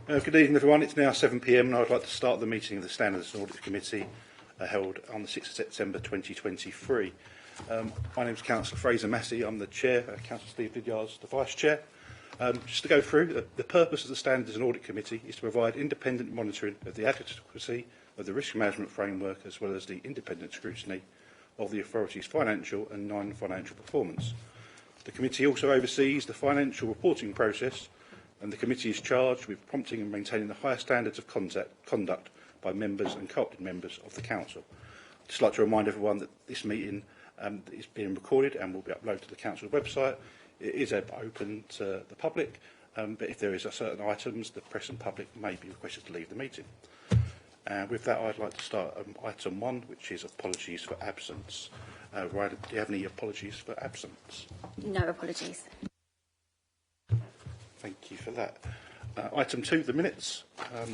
Good evening, everyone. It's now 7 p.m. and I would like to start the meeting of the Standards and Audit Committee held on the 6th of September 2023. My name is Councillor Fraser Massey. I'm the Chair. Councillor Steve Lydiard's the Vice Chair. Just to go through, the purpose of the Standards and Audit Committee is to provide independent monitoring of the adequacy of the risk management framework as well as the independent scrutiny of the authority's financial and non-financial performance. The committee also oversees the financial reporting process, and the committee is charged with prompting and maintaining the highest standards of conduct by members and co-opted members of the council. I'd just like to remind everyone that this meeting is being recorded and will be uploaded to the council website. It is open to the public, but if there is certain items, the press and public may be requested to leave the meeting. With that, I'd like to start item 1, which is apologies for absence. Ryder, do you have any apologies for absence? No apologies. Thank you for that. Item 2, the minutes.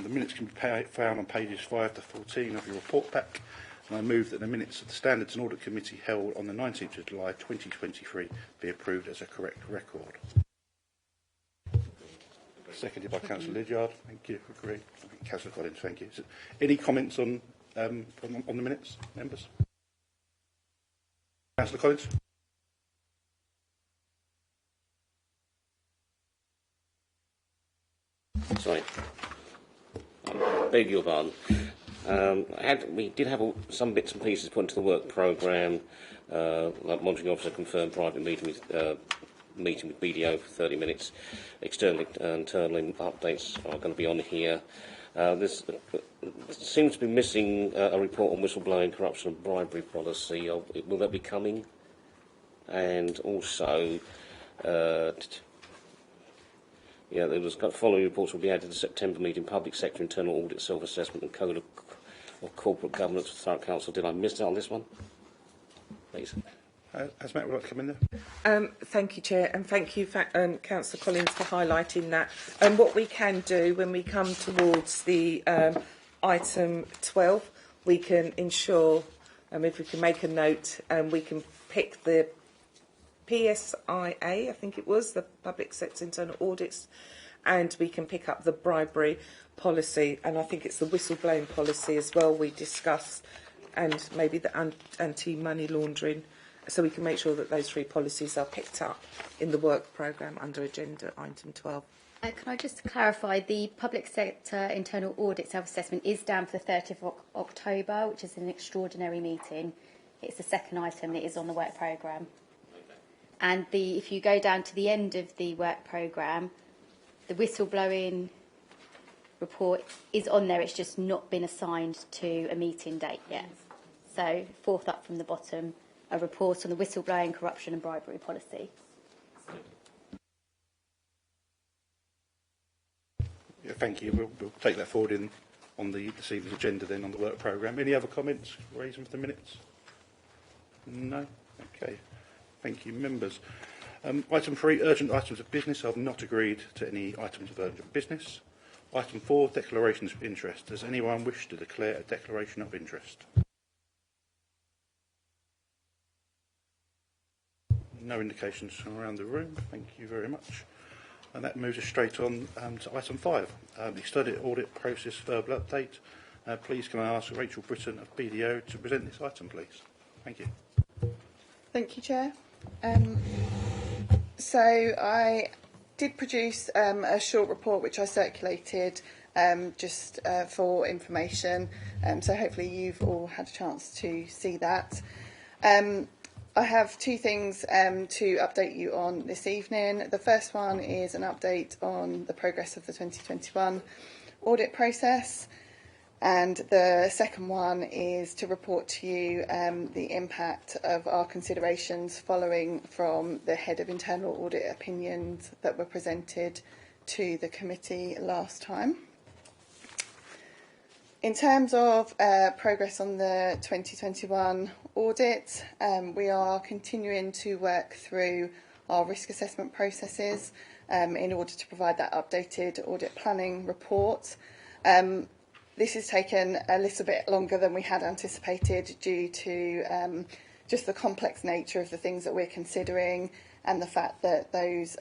The minutes can be found on pages 5 to 14 of your report pack. And I move that the minutes of the Standards and Audit Committee held on the 19th of July 2023 be approved as a correct record. Seconded by Councillor Lydiard. Thank you. Agree. Councillor Collins, thank you. Any comments on the minutes, members? Councillor Collins. Sorry. I beg your pardon. We did have some bits and pieces put into the work programme, like monitoring officer confirmed private meeting with BDO for 30 minutes. External and internal updates are going to be on here. This seems to be missing a report on whistleblowing, corruption and bribery policy. Will that be coming? And also, there was following reports will be added to the September meeting, public sector internal audit, self-assessment and code of corporate governance for Thurrock Council. Did I miss out on this one? Please. Has Matt would like to come in there? Thank you, Chair, and thank you, Councillor Collins, for highlighting that. And what we can do when we come towards the item 12, we can ensure, if we can make a note, we can pick the PSIA, I think it was, the Public Sector Internal Audits, and we can pick up the bribery policy, and I think it's the whistleblowing policy as well we discussed, and maybe the anti-money laundering, so we can make sure that those 3 policies are picked up in the work programme under agenda item 12. Can I just clarify, the Public Sector Internal Audit Self-Assessment is down for the 30th of October, which is an extraordinary meeting. It's the second item that is on the work programme. And if you go down to the end of the work programme, the whistleblowing report is on there. It's just not been assigned to a meeting date yet. So, 4th up from the bottom, a report on the whistleblowing, corruption and bribery policy. Yeah, thank you. We'll take that forward on this evening's agenda then on the work programme. Any other comments raising for the minutes? No? Okay. Thank you, members. Item 3, urgent items of business. I have not agreed to any items of urgent business. Item 4, declarations of interest. Does anyone wish to declare a declaration of interest? No indications from around the room. Thank you very much. And that moves us straight on to item 5, the study audit process verbal update. Please can I ask Rachel Britton of BDO to present this item, please? Thank you. Thank you, Chair. So I did produce a short report which I circulated just for information, so hopefully you've all had a chance to see that. I have 2 things to update you on this evening. The first one is an update on the progress of the 2021 audit process. And the second one is to report to you the impact of our considerations following from the Head of Internal Audit opinions that were presented to the committee last time. In terms of progress on the 2021 audit, we are continuing to work through our risk assessment processes in order to provide that updated audit planning report. This has taken a little bit longer than we had anticipated due to just the complex nature of the things that we're considering and the fact that those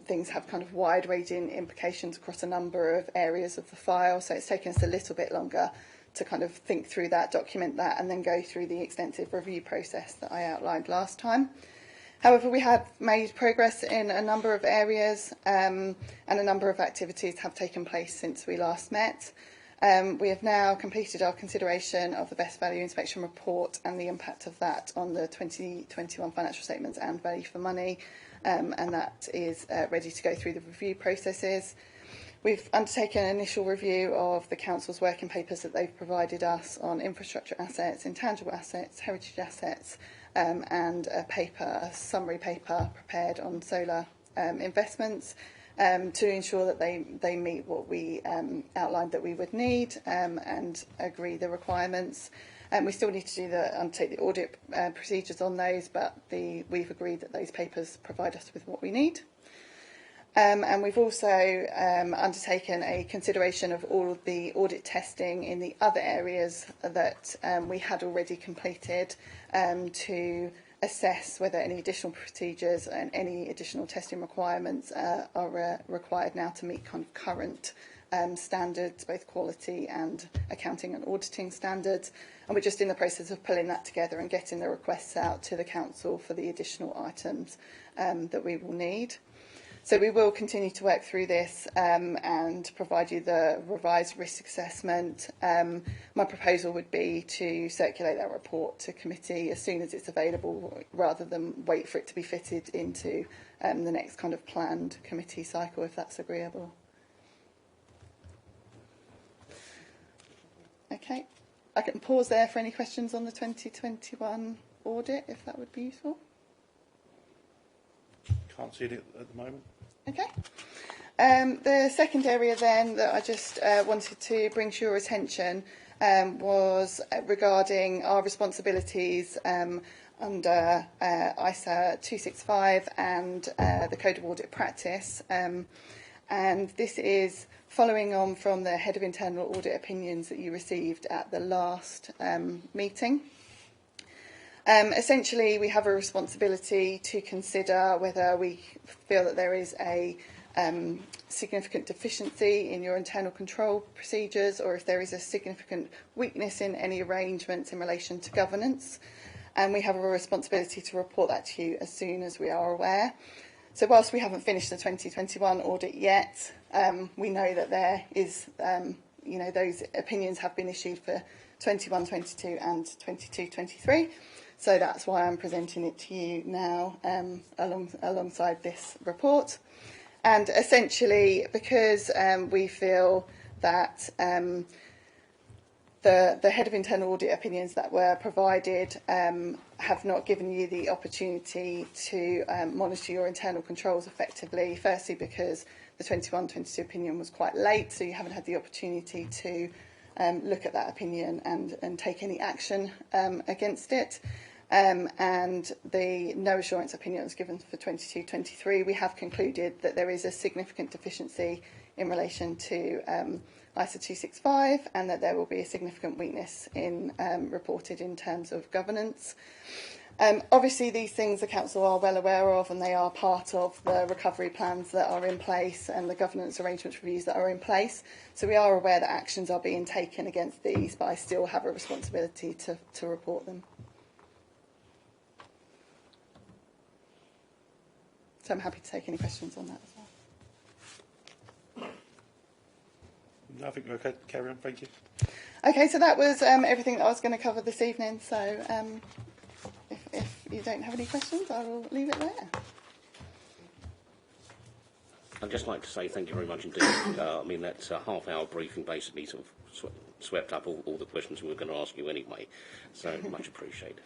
things have kind of wide-ranging implications across a number of areas of the file. So it's taken us a little bit longer to kind of think through that, document that, and then go through the extensive review process that I outlined last time. However, we have made progress in a number of areas, and a number of activities have taken place since we last met. We have now completed our consideration of the Best Value Inspection Report and the impact of that on the 2021 financial statements and value for money, and that is ready to go through the review processes. We've undertaken an initial review of the Council's working papers that they've provided us on infrastructure assets, intangible assets, heritage assets, and a summary paper prepared on solar investments, to ensure that they meet what we outlined that we would need, and agree the requirements. We still need to undertake the audit procedures on those, but we've agreed that those papers provide us with what we need. And we've also undertaken a consideration of all of the audit testing in the other areas that we had already completed, to assess whether any additional procedures and any additional testing requirements are required now to meet kind of current standards, both quality and accounting and auditing standards. And we're just in the process of pulling that together and getting the requests out to the Council for the additional items that we will need. So we will continue to work through this and provide you the revised risk assessment. My proposal would be to circulate that report to committee as soon as it's available, rather than wait for it to be fitted into the next kind of planned committee cycle, if that's agreeable. Okay, I can pause there for any questions on the 2021 audit, if that would be useful. Can't see it at the moment. Okay. The second area then that I just wanted to bring to your attention was regarding our responsibilities under ISA 265 and the Code of Audit Practice. And this is following on from the Head of Internal Audit opinions that you received at the last meeting. Essentially, we have a responsibility to consider whether we feel that there is a significant deficiency in your internal control procedures, or if there is a significant weakness in any arrangements in relation to governance. And we have a responsibility to report that to you as soon as we are aware. So whilst we haven't finished the 2021 audit yet, we know that there is, those opinions have been issued for 21-22 and 22-23. So that's why I'm presenting it to you now, alongside this report. And essentially, because we feel that the Head of Internal Audit opinions that were provided have not given you the opportunity to monitor your internal controls effectively. Firstly, because the 21-22 opinion was quite late, so you haven't had the opportunity to look at that opinion and take any action against it. And the no assurance opinion was given for 22-23. We have concluded that there is a significant deficiency in relation to ISA 265, and that there will be a significant weakness in reported in terms of governance. Obviously, these things the Council are well aware of, and they are part of the recovery plans that are in place and the governance arrangements reviews that are in place. So we are aware that actions are being taken against these, but I still have a responsibility to report them. So I'm happy to take any questions on that as well. No, I think we're okay. Carry on, thank you. Okay, so that was everything that I was going to cover this evening. So if you don't have any questions, I will leave it there. I'd just like to say thank you very much indeed. That half-hour briefing basically sort of swept up all the questions we were going to ask you anyway. So much appreciated.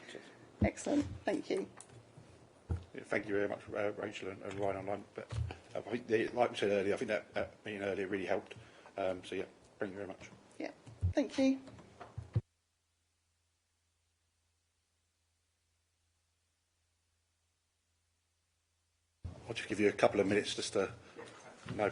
Excellent, thank you. Yeah, thank you very much, Rachel and Ryan online. But I think, like we said earlier, I think that meeting earlier really helped. So yeah, thank you very much. Yeah, thank you. I'll just give you a couple of minutes just to know.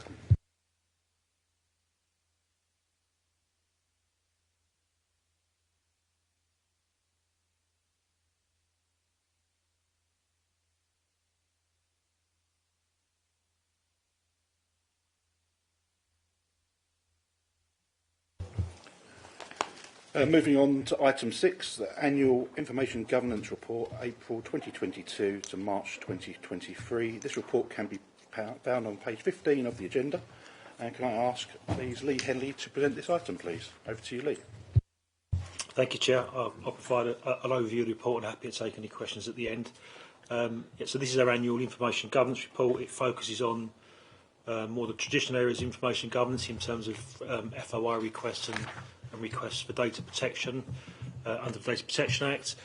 Moving on to item 6, the annual information governance report, April 2022 to March 2023. This report can be found on page 15 of the agenda. And can I ask, please, Lee Henley to present this item, please? Over to you, Lee. Thank you, Chair. I'll provide an overview of the report and happy to take any questions at the end. So this is our annual information governance report. It focuses on more the traditional areas of information governance in terms of FOI requests and requests for data protection under the Data Protection Act.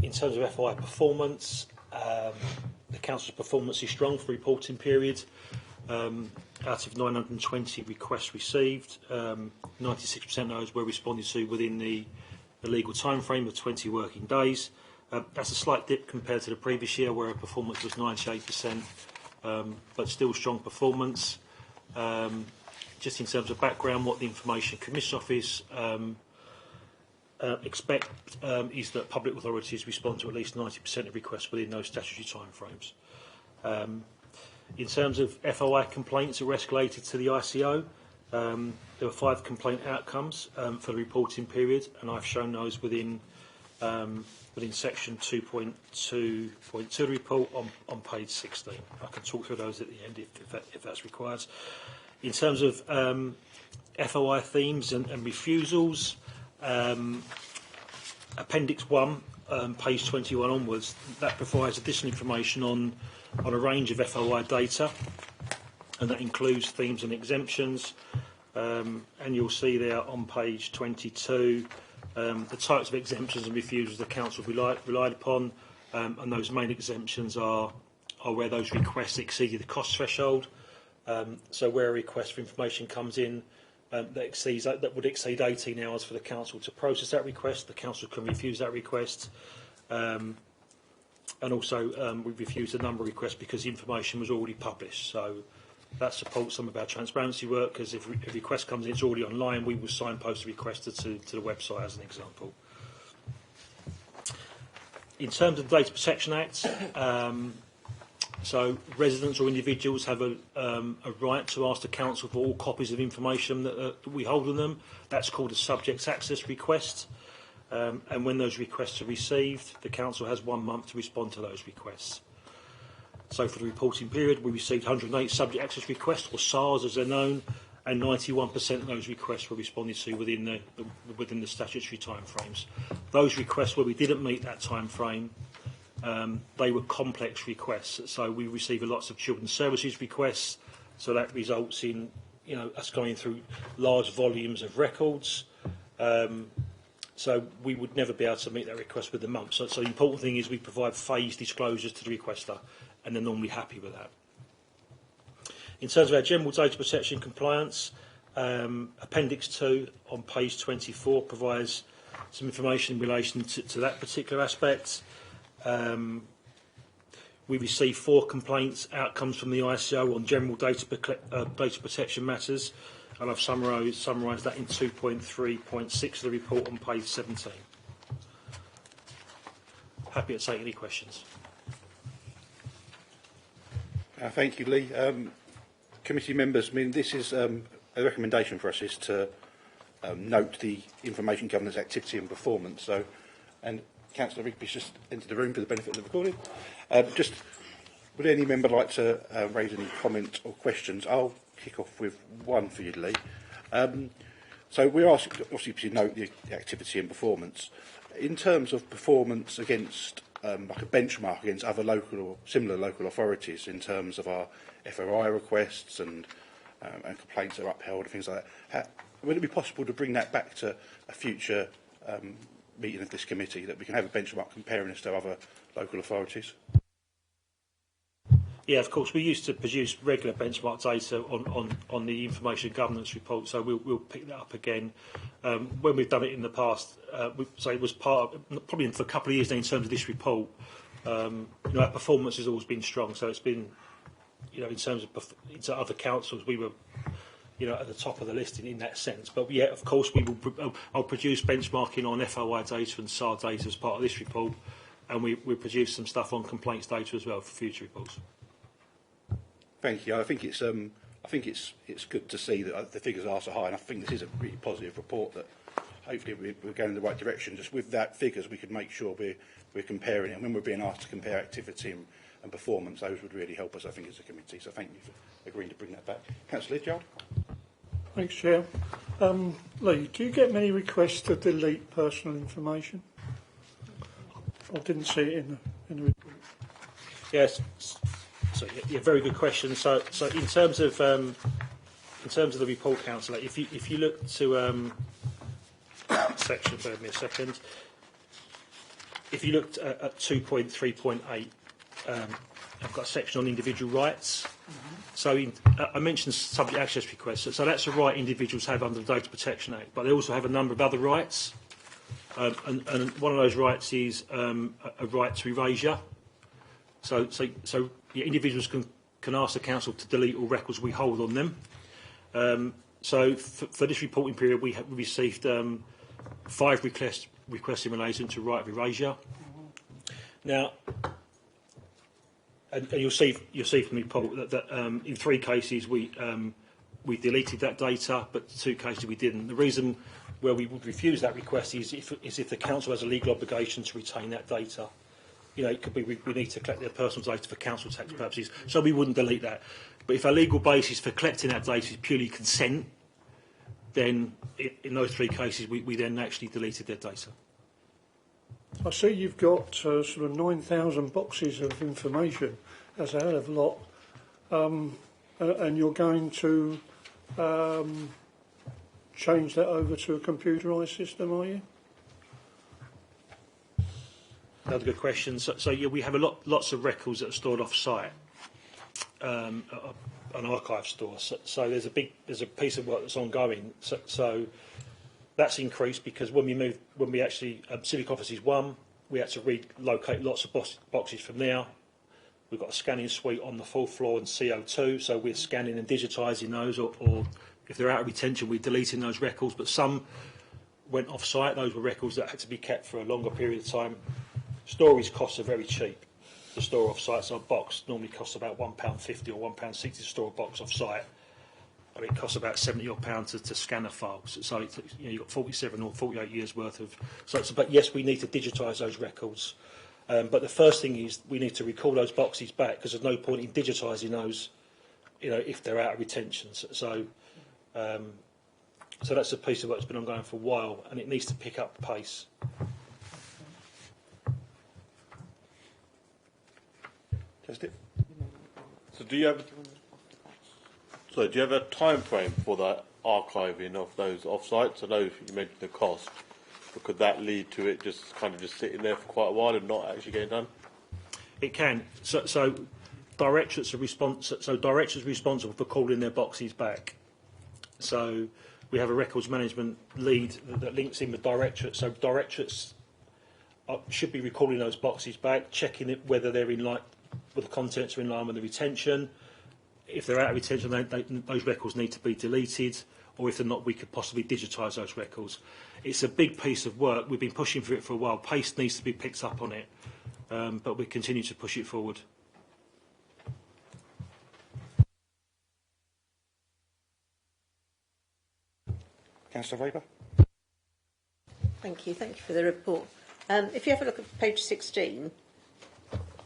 In terms of FOI performance, the Council's performance is strong for the reporting period. Out of 920 requests received, 96% of those were responded to within the legal time frame of 20 working days. That's a slight dip compared to the previous year where our performance was 98%, but still strong performance. Just in terms of background, what the Information Commission Office expect is that public authorities respond to at least 90% of requests within those statutory timeframes. In terms of FOI complaints that were escalated to the ICO, there were 5 complaint outcomes for the reporting period, and I've shown those within section 2.2.2 of the report on page 16. I can talk through those at the end if that's required. In terms of FOI themes and refusals, Appendix 1, page 21 onwards, that provides additional information on a range of FOI data, and that includes themes and exemptions. And you'll see there on page 22 the types of exemptions and refusals the Council relied upon, and those main exemptions are where those requests exceeded the cost threshold. So where a request for information comes in that would exceed 18 hours for the Council to process that request, the Council can refuse that request. And also we refused a number of requests because the information was already published. So that supports some of our transparency work, because if a request comes in, it's already online, we will signpost the requester to the website as an example. In terms of the Data Protection Act, so residents or individuals have a right to ask the Council for all copies of information that we hold on them. That's called a subject access request. And when those requests are received, the Council has 1 month to respond to those requests. So for the reporting period, we received 108 subject access requests, or SARs as they're known, and 91% of those requests were responded to within the statutory timeframes. Those requests where we didn't meet that time frame, they were complex requests. So we receive lots of children's services requests, so that results in us going through large volumes of records. So we would never be able to meet that request with the month. So the important thing is we provide phased disclosures to the requester, and they're normally happy with that. In terms of our general data protection compliance, Appendix 2 on page 24 provides some information in relation to that particular aspect. We received 4 complaints outcomes from the ICO on general data protection matters, and I've summarised that in 2.3.6 of the report on page 17. Happy to take any questions. Thank you, Lee. Committee members, I mean, this is a recommendation for us is to note the information governance activity and performance. So, and Councillor Rigby's just entered the room for the benefit of the recording. Just, would any member like to raise any comment or questions? I'll kick off with one for you, Lee. So we're asked, obviously, to note the activity and performance. In terms of performance against, like a benchmark against other local or similar local authorities in terms of our FOI requests and complaints that are upheld and things like that, would it be possible to bring that back to a future meeting of this committee, that we can have a benchmark comparing us to other local authorities? Yeah, of course. We used to produce regular benchmark data on the information governance report, so we'll pick that up again. When we've done it in the past, so it was part of, probably for a couple of years now in terms of this report, our performance has always been strong. So it's been, in terms of into other councils, we were, at the top of the list in that sense. But yeah, of course, I'll produce benchmarking on FOI data and SAR data as part of this report, and we produce some stuff on complaints data as well for future reports. Thank you. I think it's good to see that the figures are so high, and I think this is a really positive report that hopefully we're going in the right direction. Just with that figures, we could make sure we're comparing it. And when we're being asked to compare activity and performance, those would really help us, I think, as a committee. So thank you for agreeing to bring that back. Councillor Lydiard. Thanks, Chair. Lee, do you get many requests to delete personal information? I didn't see it in the report. Yes. So, yeah, very good question. So in terms of the report, Councillor, if you look to section, bear with me a second. If you looked at 2.3.8, I've got a section on individual rights. So I mentioned subject access requests. So that's a right individuals have under the Data Protection Act, but they also have a number of other rights. And one of those rights is a right to erasure. So individuals can ask the council to delete all records we hold on them. So for this reporting period, we received 5 requests in relation to right of erasure. Now, and you'll see from the report that in 3 cases we deleted that data, but 2 cases we didn't. The reason where we would refuse that request is if the council has a legal obligation to retain that data. You know, it could be we need to collect their personal data for council tax purposes, so we wouldn't delete that. But if our legal basis for collecting that data is purely consent, then in those 3 cases we then actually deleted their data. I see you've got sort of 9,000 boxes of information. That's a hell of a lot. And you're going to change that over to a computerised system, are you? Another good question. So yeah, we have lots of records that are stored off-site, an archive store. So there's a piece of work that's ongoing. So that's increased because when we actually civic offices 1, we had to relocate lots of boxes from there. We've got a scanning suite on the 4th floor and CO2, so we're scanning and digitising those, or if they're out of retention, we're deleting those records. But some went off-site. Those were records that had to be kept for a longer period of time. Storage costs are very cheap to store off-site, so a box normally costs about £1.50 or £1.60 to store a box off-site. I mean, it costs about £70 to scan a file. So you've got 47 or 48 years worth of... But yes, we need to digitise those records. But the first thing is we need to recall those boxes back because there's no point in digitising those, if they're out of retention. So that's a piece of work that's been ongoing for a while, and it needs to pick up the pace. So do you have a time frame for that archiving of those off-sites? I know you mentioned the cost, but could that lead to it just sitting there for quite a while and not actually getting done? It can. So directorates are responsible for calling their boxes back. So we have a records management lead that links in with directorates. So directorates should be recalling those boxes back, checking whether they're in line, whether the contents are in line with the retention. If they're out of retention, those records need to be deleted, or if they're not, we could possibly digitise those records. It's a big piece of work. We've been pushing for it for a while. Pace needs to be picked up on it, but we continue to push it forward. Councillor Weber. Thank you for the report. If you have a look at page 16,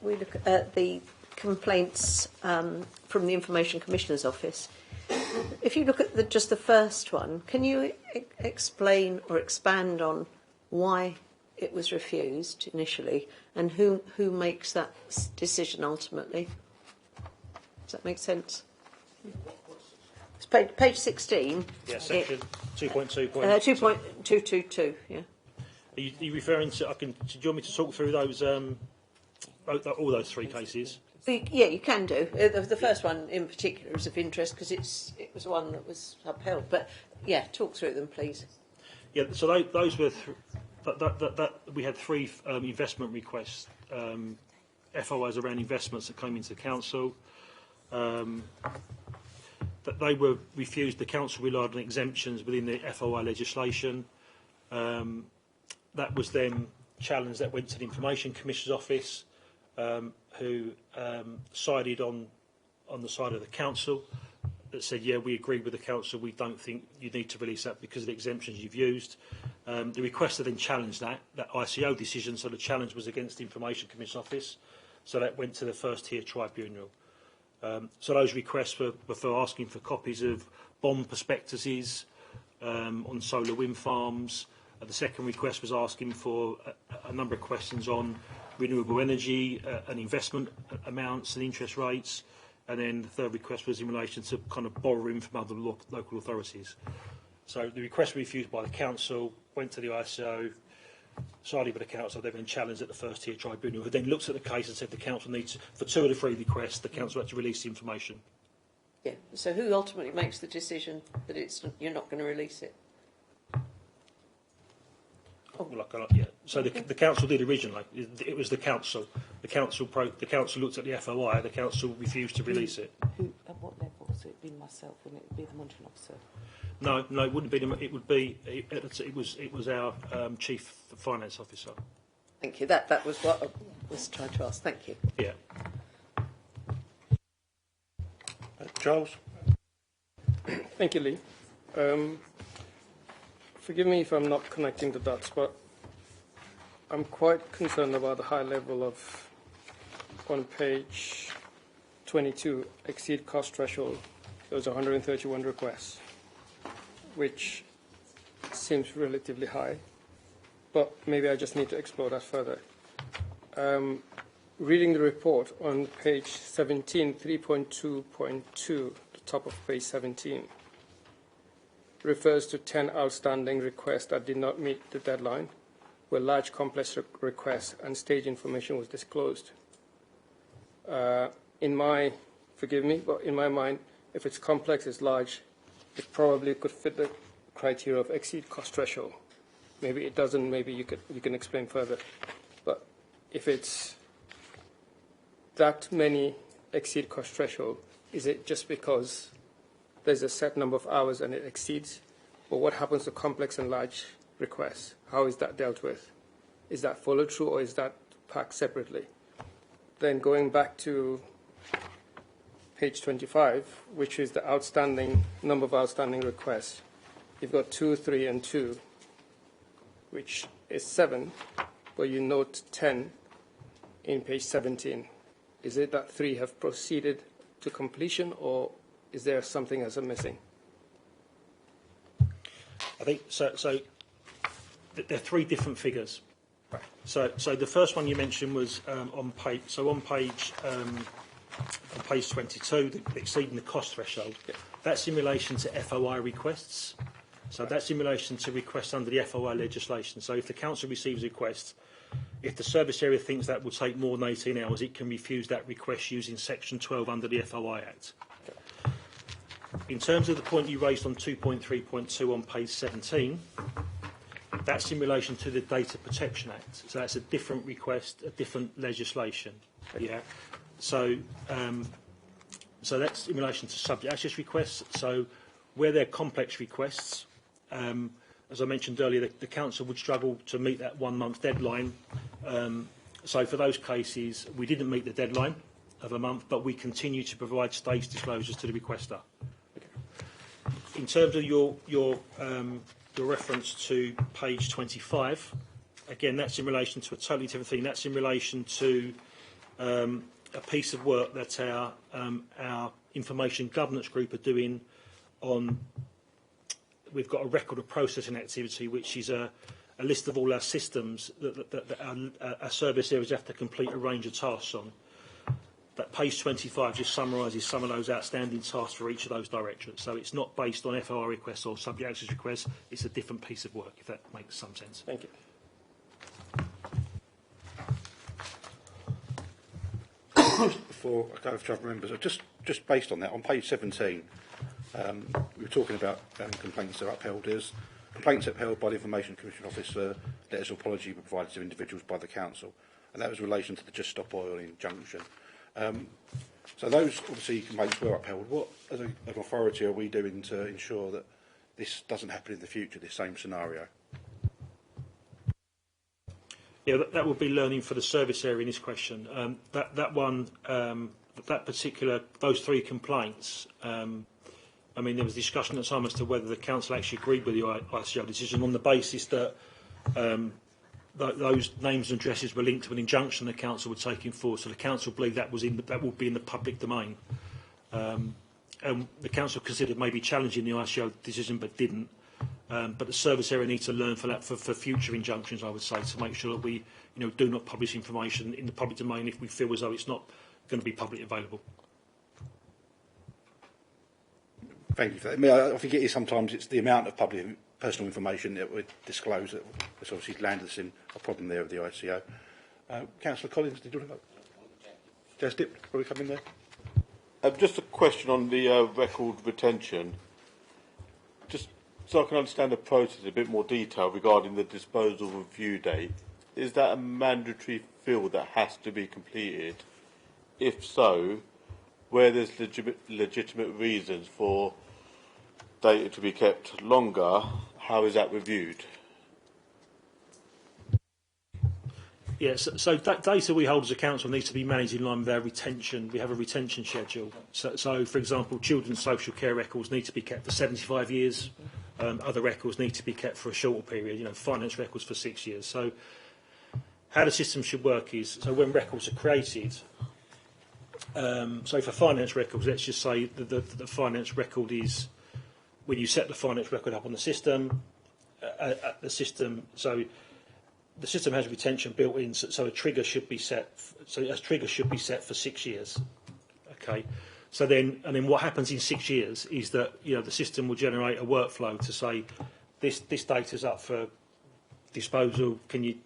we look at the complaints from the Information Commissioner's Office. If you look at just the first one, can you explain or expand on why it was refused initially and who makes that decision ultimately? Does that make sense? It's page 16. Yeah, section 2.2. 2.222, yeah. Are you referring to? Do you want me to talk through those? All those 3 cases? Yeah, you can do. The first one in particular is of interest because it was one that was upheld. But yeah, talk through them, please. Yeah, so those were we had 3 investment requests, FOIs around investments that came into the council. That they were refused. The council relied on exemptions within the FOI legislation. That was then challenged. That went to the Information Commissioner's Office, who sided on the side of the council. that said, yeah, we agree with the council, we don't think you need to release that because of the exemptions you've used. The requester then challenged that ICO decision, so the challenge was against the Information Commission Office, so that went to the first tier tribunal. So those requests were for asking for copies of bond prospectuses on solar wind farms. The second request was asking for a number of questions on renewable energy and investment amounts and interest rates. And then the third request was in relation to kind of borrowing from other local authorities. So the request refused by the council, went to the ICO, sided with the council, they've been challenged at the first tier tribunal, who then looked at the case and said the council needs, for 2 of the 3 requests, the council had to release the information. Yeah. So who ultimately makes the decision that you're not going to release it? Oh, well, yeah. So the council did originally. It was the council. The council looked at the FOI. The council refused to release it. Who, at what level? So it'd be myself, wouldn't it? It'd be the monitoring officer. No, it wouldn't be. It would be. It was our chief finance officer. Thank you. That was what I was trying to ask. Thank you. Yeah. Charles? Thank you, Lee. Forgive me if I'm not connecting the dots, but I'm quite concerned about the high level of, on page 22, exceed cost threshold. There was 131 requests, which seems relatively high, but maybe I just need to explore that further. Reading the report on page 17, 3.2.2, the top of page 17, refers to 10 outstanding requests that did not meet the deadline, where large complex requests and stage information was disclosed. Forgive me, but in my mind, if it's complex, it's large, it probably could fit the criteria of exceed cost threshold. Maybe it doesn't, maybe you can explain further. But if it's that many exceed cost threshold, is it just because there's a set number of hours and it exceeds? Or what happens to complex and large requests? How is that dealt with? Is that followed through or is that packed separately? Then going back to page 25, which is the number of outstanding requests, you've got 2, 3, and 2, which is 7, but you note 10 in page 17. Is it that 3 have proceeded to completion, or is there something else I'm missing? I think so. There are 3 different figures. Right. So the first one you mentioned was on page 22, exceeding the cost threshold. Yeah. That's in relation to FOI requests. So that's in relation to requests under the FOI legislation. So if the council receives a request, if the service area thinks that will take more than 18 hours, it can refuse that request using Section 12 under the FOI Act. In terms of the point you raised on 2.3.2 on page 17, that's in relation to the Data Protection Act. So that's a different request, a different legislation. Yeah. So that's in relation to subject access requests. So where they're complex requests, as I mentioned earlier, the council would struggle to meet that 1-month deadline. So for those cases, we didn't meet the deadline of a month, but we continue to provide stage disclosures to the requester. In terms of your reference to page 25, again, that's in relation to a totally different thing. That's in relation to a piece of work that our information governance group are doing on. We've got a record of processing activity, which is a list of all our systems that our service areas have to complete a range of tasks on. That page 25 just summarises some of those outstanding tasks for each of those directorates. So it's not based on FOI requests or subject access requests. It's a different piece of work, if that makes some sense. Thank you. Before I go to other members, just based on that, on page 17, we were talking about complaints that are upheld. There's complaints upheld by the Information Commission Office for letters of apology provided to individuals by the council, and that was in relation to the Just Stop Oil injunction. So those obviously complaints were upheld. What, as an authority, are we doing to ensure that this doesn't happen in the future, this same scenario? Yeah, that would be learning for the service area in this question. Those 3 complaints, I mean, there was discussion at the time as to whether the council actually agreed with the ICO decision on the basis that those names and addresses were linked to an injunction the council were taking forward. So the council believed that would be in the public domain. And the council considered maybe challenging the ICO decision, but didn't. But the service area needs to learn for that for future injunctions, I would say, to make sure that we do not publish information in the public domain if we feel as though it's not going to be publicly available. Thank you for that. I mean, I think it is sometimes it's the amount of personal information that we disclose that's obviously landed us in a problem there with the ICO. Councillor Collins, did you want to go? Just dip, probably come in there. Just a question on the record retention. Just so I can understand the process in a bit more detail regarding the disposal review date. Is that a mandatory field that has to be completed? If so, where there's legitimate reasons for data to be kept longer, how is that reviewed? Yes, so that data we hold as a council needs to be managed in line with our retention. We have a retention schedule. So for example, children's social care records need to be kept for 75 years. Other records need to be kept for a shorter period, finance records for 6 years. So how the system should work is, so when records are created, so for finance records, let's just say the finance record is, when you set the finance record up on the system, the system has retention built in, so a trigger should be set. So a trigger should be set for 6 years. Okay. So then what happens in 6 years is that the system will generate a workflow to say this data's up for disposal. Can you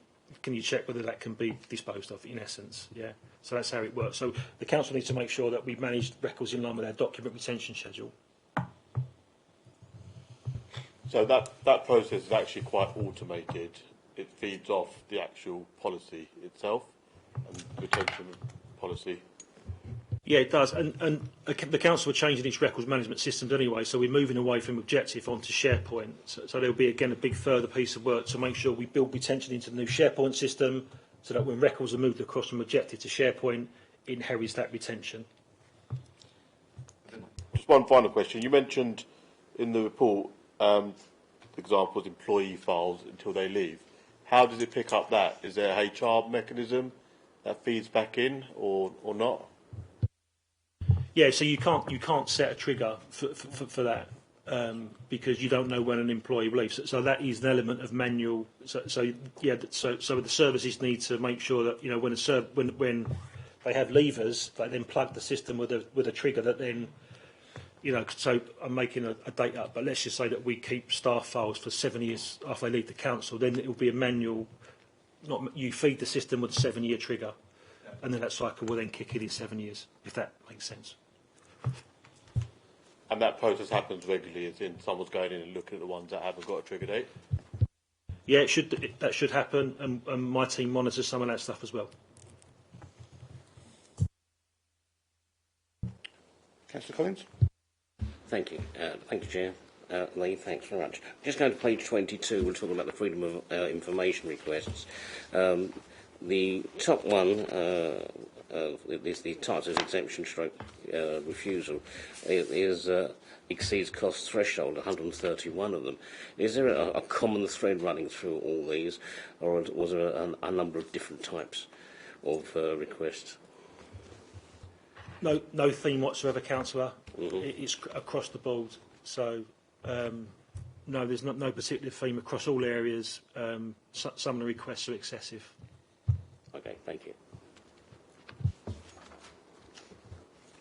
check whether that can be disposed of? In essence, yeah. So that's how it works. So the council needs to make sure that we manage records in line with our document retention schedule. So that process is actually quite automated. It feeds off the actual policy itself and retention policy. Yeah, it does. And the council are changing its records management systems anyway, so we're moving away from Objective onto SharePoint. So there'll be, again, a big further piece of work to make sure we build retention into the new SharePoint system so that when records are moved across from Objective to SharePoint, it inherits that retention. Just one final question. You mentioned in the report, examples, employee files until they leave. How does it pick up that? Is there a HR mechanism that feeds back in or not? Yeah, so you can't set a trigger for that because you don't know when an employee leaves. So that is an element of manual. So the services need to make sure that when they have levers, they then plug the system with a trigger that then So I'm making a date up, but let's just say that we keep staff files for 7 years after they leave the council. Then it will be a manual. You feed the system with a 7-year trigger, and then that cycle will then kick in 7 years, if that makes sense. And that process happens regularly, as in someone's going in and looking at the ones that haven't got a trigger date? Yeah, that should happen, and my team monitors some of that stuff as well. Councillor Collins? Thank you. Thank you, Chair. Lee, thanks very much. Just going to page 22, we're talking about the freedom of information requests. The top one is the titles exemption stroke refusal. Exceeds cost threshold, 131 of them. Is there a common thread running through all these, or was there a number of different types of requests? No theme whatsoever, Councillor. It's across the board. So, no, there's no particular theme across all areas. Some of the requests are excessive. Okay, thank you.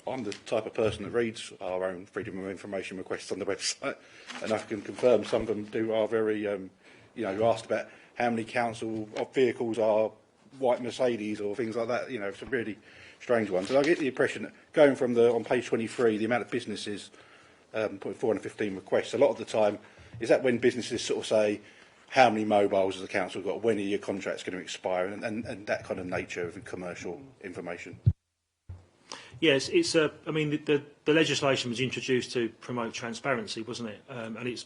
I'm the type of person that reads our own freedom of information requests on the website, and I can confirm some of them are very, you asked about how many council vehicles are white Mercedes or things like that. It's a really strange one. So I get the impression that going from on page 23, the amount of businesses putting 415 requests, a lot of the time is that when businesses sort of say, how many mobiles has the council got, when are your contracts going to expire, and that kind of nature of commercial information. Yes, the legislation was introduced to promote transparency, wasn't it? And it's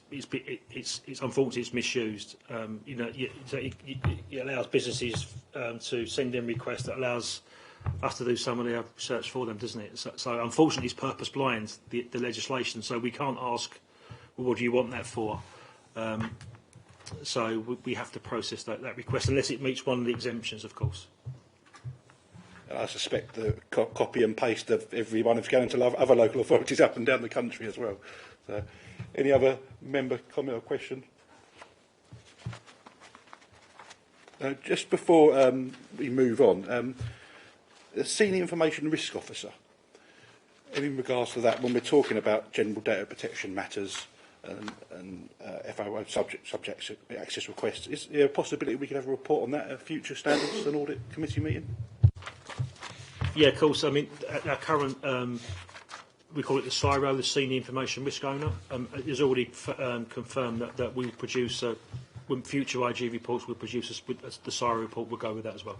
unfortunately it's misused. It allows businesses to send in requests that allows us to do some of their research for them, doesn't it? So unfortunately, it's purpose blind, the legislation. So we can't ask, well, what do you want that for? So we have to process that request unless it meets one of the exemptions, of course. And I suspect the copy and paste of everyone is going to other local authorities up and down the country as well. So, any other member comment or question? Just before we move on, the Senior Information Risk Officer, in regards to that, when we're talking about general data protection matters and FOO subject access requests, is there a possibility we could have a report on that at a future Standards and Audit Committee meeting? Yeah, of course. I mean, our current, we call it the CIRO, the Senior Information Risk Owner, has already confirmed that we will produce, when future IG reports will produce, the CIRO report will go with that as well.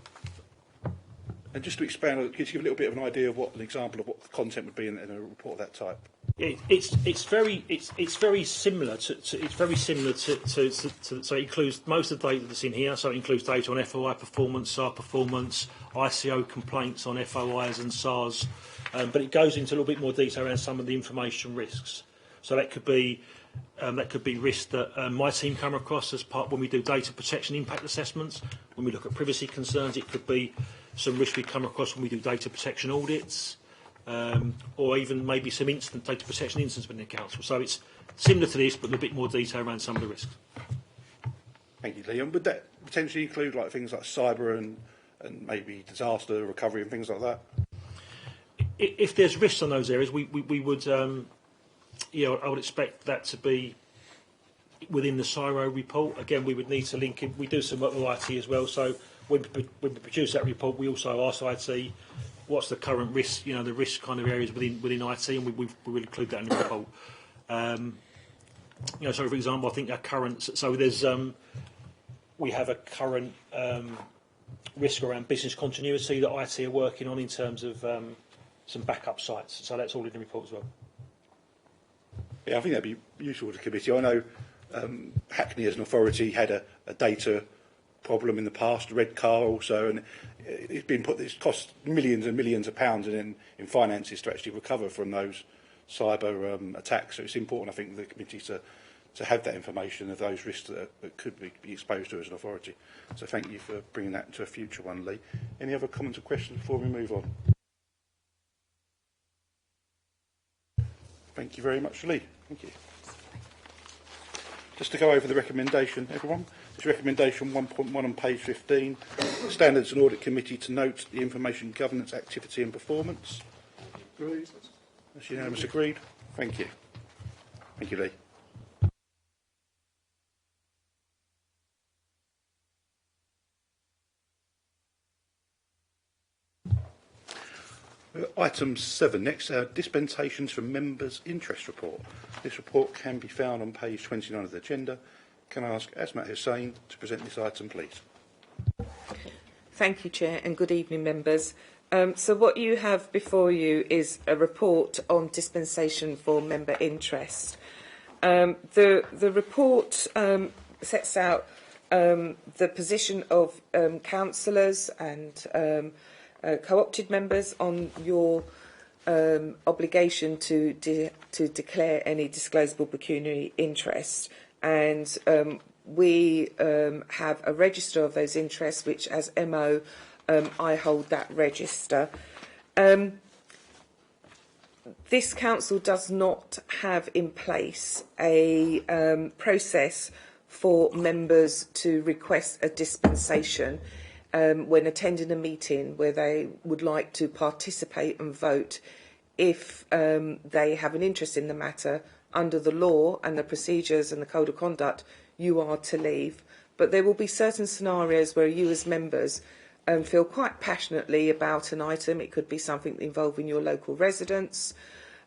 And just to expand, could you give a little bit of an idea of what an example of what the content would be in a report of that type? It's very similar to so it includes most of the data that's in here. So it includes data on FOI performance, SAR performance, ICO complaints on FOIs and SARs, but it goes into a little bit more detail around some of the information risks. So that could be risks that my team come across as part when we do data protection impact assessments. When we look at privacy concerns, it could be some risks we come across when we do data protection audits. Or even maybe some data protection incidents within the council. So it's similar to this, but a bit more detail around some of the risks. Thank you, Liam. Would that potentially include like things like cyber and maybe disaster recovery and things like that? If there's risks on those areas, we would, I would expect that to be within the CIRO report. Again, we would need to link it. We do some work with IT as well. So when we produce that report, we also ask IT what's the current risk, the risk kind of areas within IT, and we will include that in the report. So for example, I think our current, so there's, we have a current risk around business continuity that IT are working on in terms of some backup sites. So that's all in the report as well. Yeah, I think that'd be useful to the committee. I know Hackney as an authority had a data problem in the past, Red Car also, and it's cost millions and millions of pounds in finances to actually recover from those cyber attacks. So it's important, I think, for the committee to have that information of those risks that could be exposed to as an authority. So thank you for bringing that to a future one, Lee. Any other comments or questions before we move on? Thank you very much, Lee. Thank you. Just to go over the recommendation, everyone. It's recommendation 1.1 on page 15. Standards and Audit Committee to note the information governance activity and performance. Agreed. That's unanimous. Agreed. Thank you. Thank you, Lee. Item 7 next, dispensations from members' interest report. This report can be found on page 29 of the agenda. Can I ask Asmat Hussain to present this item, please? Thank you, Chair, and good evening, members. So what you have before you is a report on dispensation for member interest. The report sets out the position of councillors and co-opted members on your obligation to declare any disclosable pecuniary interest, and we have a register of those interests, which as MO I hold that register. This council does not have in place a process for members to request a dispensation when attending a meeting where they would like to participate and vote if they have an interest in the matter. Under the law and the procedures and the code of conduct, you are to leave. But there will be certain scenarios where you as members feel quite passionately about an item. It could be something involving your local residents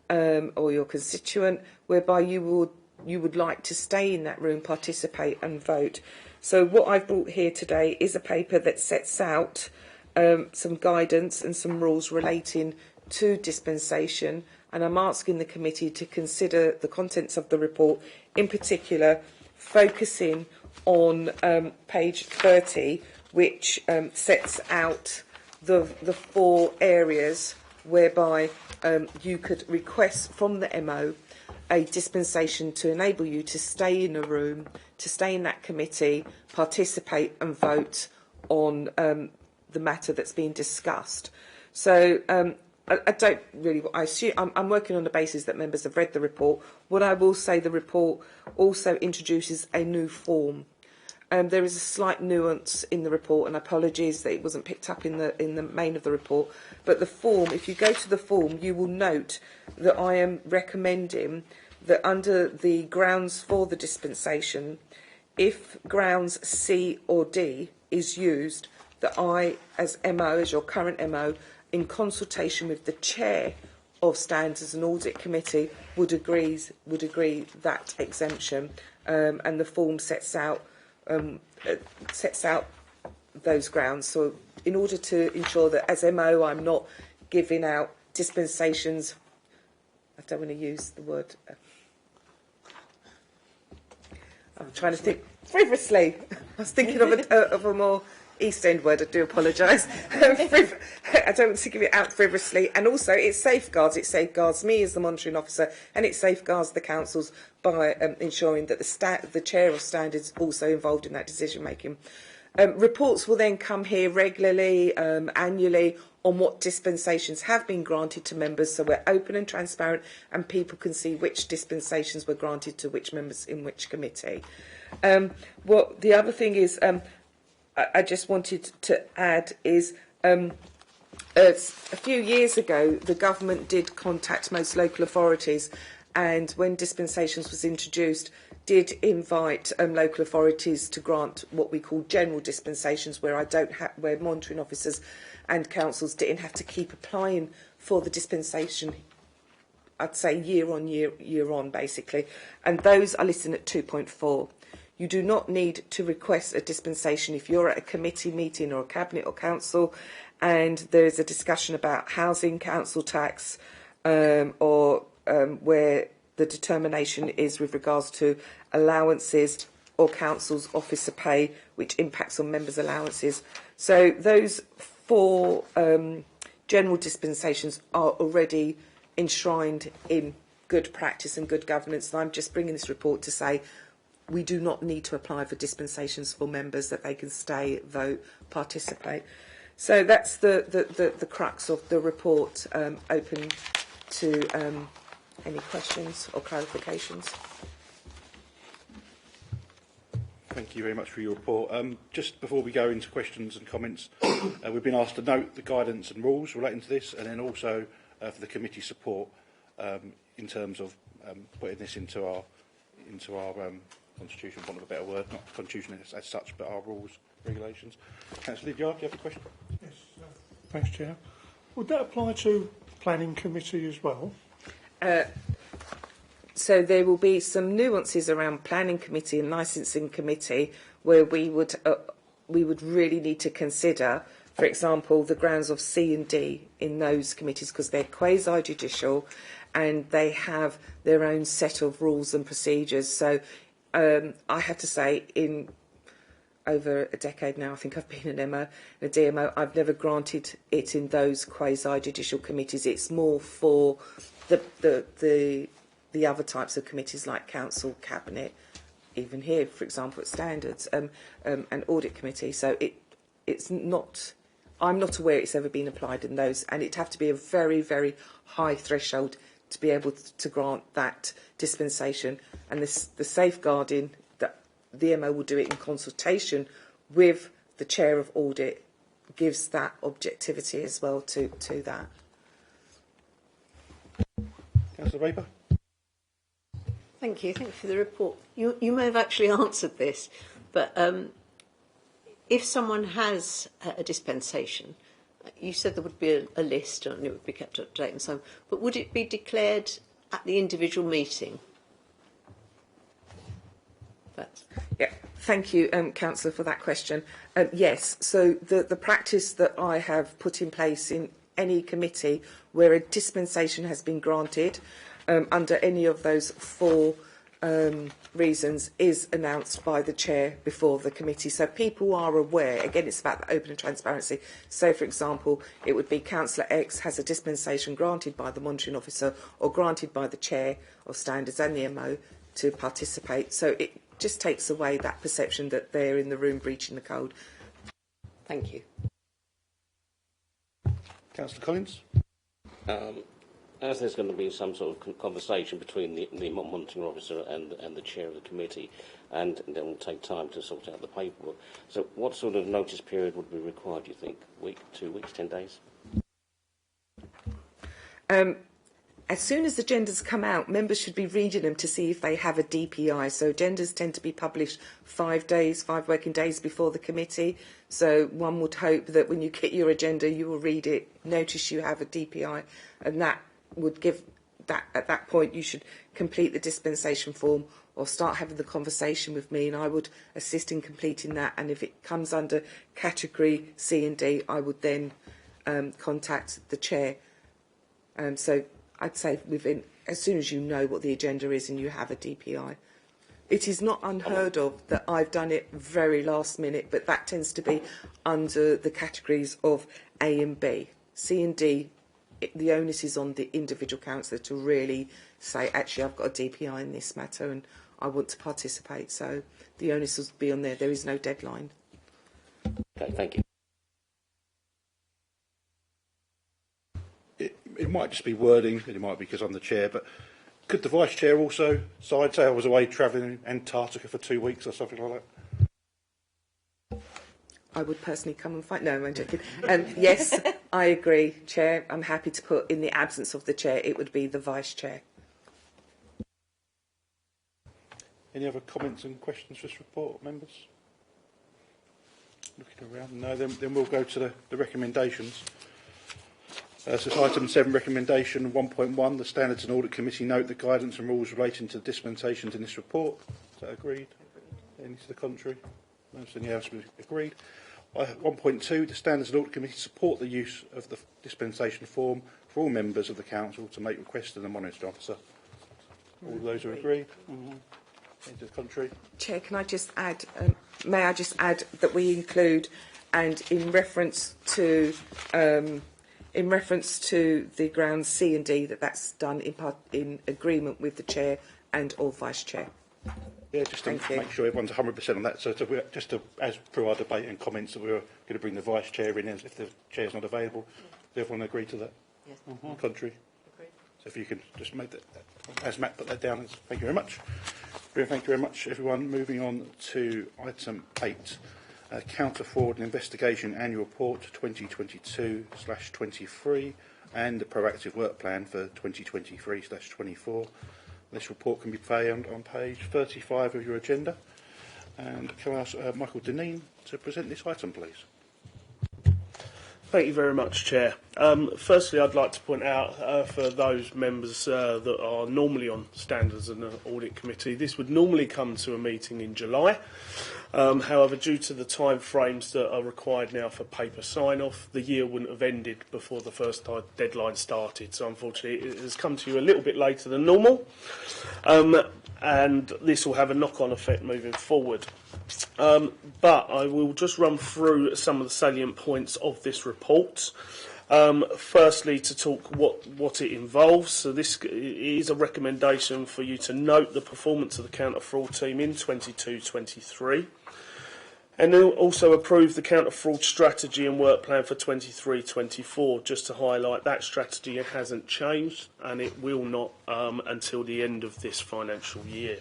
or your constituent, whereby you would like to stay in that room, participate and vote. So what I've brought here today is a paper that sets out some guidance and some rules relating to dispensation, and I'm asking the committee to consider the contents of the report, in particular focusing on page 30, which sets out the 4 areas whereby you could request from the MO a dispensation to enable you to stay in a room, to stay in that committee, participate and vote on the matter that's being discussed. So I don't really, I'm working on the basis that members have read the report. What I will say, the report also introduces a new form. There is a slight nuance in the report, and apologies that it wasn't picked up in the main of the report. But the form, if you go to the form, you will note that I am recommending that under the grounds for the dispensation, if grounds C or D is used, that I, as MO, as your current MO, in consultation with the chair of Standards and Audit Committee, would agree that exemption, and the form sets out those grounds. So in order to ensure that as MO I'm not giving out dispensations, I don't want to use the word, I'm trying to think, frivolously. I was thinking of a more East End word, I do apologise. I don't want to give it out frivolously. And also it safeguards me as the monitoring officer, and it safeguards the councils by ensuring that the chair of standards also involved in that decision making. Reports will then come here regularly, annually, on what dispensations have been granted to members, so we're open and transparent and people can see which dispensations were granted to which members in which committee. What the other thing is, I just wanted to add is a few years ago the government did contact most local authorities, and when dispensations was introduced did invite local authorities to grant what we call general dispensations, where where monitoring officers and councils didn't have to keep applying for the dispensation, I'd say year on basically, and those are listed at 2.4. You do not need to request a dispensation if you're at a committee meeting or a cabinet or council and there's a discussion about housing, council tax, or where the determination is with regards to allowances or council's officer pay, which impacts on members' allowances. So those 4 general dispensations are already enshrined in good practice and good governance. And I'm just bringing this report to say we do not need to apply for dispensations for members, that they can stay, vote, participate. So that's the crux of the report. Open to any questions or clarifications. Thank you very much for your report. Just before we go into questions and comments, we've been asked to note the guidance and rules relating to this, and then also for the committee support in terms of putting this into our constitution, for want of a better word, not constitution as such, but our rules, regulations. Councillor Lydiard, do you have a question? Yes, thanks, Chair. Would that apply to planning committee as well? So there will be some nuances around planning committee and licensing committee where we would really need to consider, for example, the grounds of C and D in those committees, because they're quasi-judicial and they have their own set of rules and procedures. So I have to say, in over a decade now, I think I've been an MO, a DMO, I've never granted it in those quasi-judicial committees. It's more for the other types of committees like council, cabinet, even here, for example, at standards, and audit committee. So it's not, I'm not aware it's ever been applied in those, and it'd have to be a very, very high threshold to be able to grant that dispensation. And the safeguarding that the MO will do it in consultation with the chair of audit gives that objectivity as well to that. Councillor Raper. Thank you for the report. You may have actually answered this, but if someone has a dispensation, you said there would be a list and it would be kept up to date and so on, but would it be declared at the individual meeting? Yeah, thank you, Councillor, for that question. Yes, so the practice that I have put in place in any committee where a dispensation has been granted under any of those 4 reasons is announced by the chair before the committee, so people are aware. Again, it's about the open and transparency. So, for example, it would be Councillor X has a dispensation granted by the monitoring officer or granted by the chair of standards and the MO to participate. So it just takes away that perception that they're in the room breaching the code. Thank you. Councillor Collins. As there's going to be some sort of conversation between the monitoring officer and the chair of the committee, and it will take time to sort out the paperwork. So what sort of notice period would be required, do you think? Week, 2 weeks, 10 days? As soon as agendas come out, members should be reading them to see if they have a DPI. So agendas tend to be published 5 working days before the committee. So one would hope that when you get your agenda, you will read it, notice you have a DPI, and that would give that at that point you should complete the dispensation form or start having the conversation with me, and I would assist in completing that. And if it comes under category C and D, I would then contact the chair. So I'd say as soon as you know what the agenda is and you have a DPI. It is not unheard of that I've done it very last minute, but that tends to be under the categories of A and B. C and D, the onus is on the individual councillor to really say, actually, I've got a DPI in this matter and I want to participate. So the onus will be on there. There is no deadline. Okay, thank you. It might just be wording, it might be because I'm the chair, but could the vice chair also decide, say I was away travelling in Antarctica for 2 weeks or something like that? I would personally come and fight. No, I'm joking. Yes, I agree, Chair. I'm happy to put in the absence of the chair, it would be the vice chair. Any other comments and questions for this report, members? Looking around, no, then we'll go to the recommendations. So it's item 7, recommendation 1.1. The Standards and Audit Committee note the guidance and rules relating to the dispensations in this report. Is that agreed? Any to the contrary? No, so anything else agreed? 1.2. The Standards and Audit Committee support the use of the dispensation form for all members of the council to make requests to the monitoring officer. All those are agreed? Any to the contrary? Chair, can I just add? May I just add that we include, and in reference to the grounds C and D, that's done in agreement with the chair and or vice chair. Yeah, just to make sure everyone's 100% on that. So as per our debate and comments, that we were going to bring the vice chair in if the chair's not available. Does everyone agree to that? Yes. Contrary? Agreed. So if you can just make that, as Matt put that down, thank you very much. Thank you very much, everyone. Moving on to item 8. Counter Fraud and Investigation Annual Report 2022/23 and the Proactive Work Plan for 2023/24. This report can be found on page 35 of your agenda. And can I ask Michael Deneen to present this item, please? Thank you very much, Chair. Firstly, I'd like to point out for those members that are normally on Standards and Audit Committee, this would normally come to a meeting in July. However, due to the time frames that are required now for paper sign-off, the year wouldn't have ended before the first deadline started. So unfortunately, it has come to you a little bit later than normal. And this will have a knock-on effect moving forward. But I will just run through some of the salient points of this report. Firstly, to talk what it involves. So this is a recommendation for you to note the performance of the counter-fraud team in 22/23. And then also approve the counter-fraud strategy and work plan for 23/24, just to highlight that strategy hasn't changed and it will not until the end of this financial year.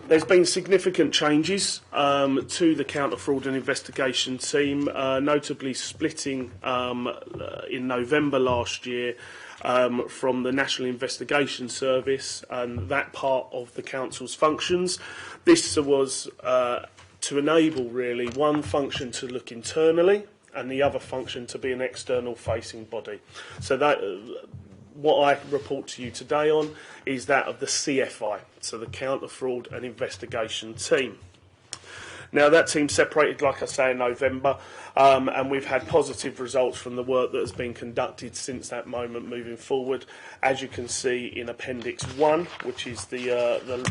There's been significant changes to the counter-fraud and investigation team, notably splitting in November last year from the National Investigation Service and that part of the council's functions. This was to enable really one function to look internally and the other function to be an external facing body. So that what I report to you today on is that of the CFI, so the Counter Fraud and Investigation Team. Now, that team separated, like I say, in November, and we've had positive results from the work that has been conducted since that moment moving forward. As you can see in Appendix 1, which is the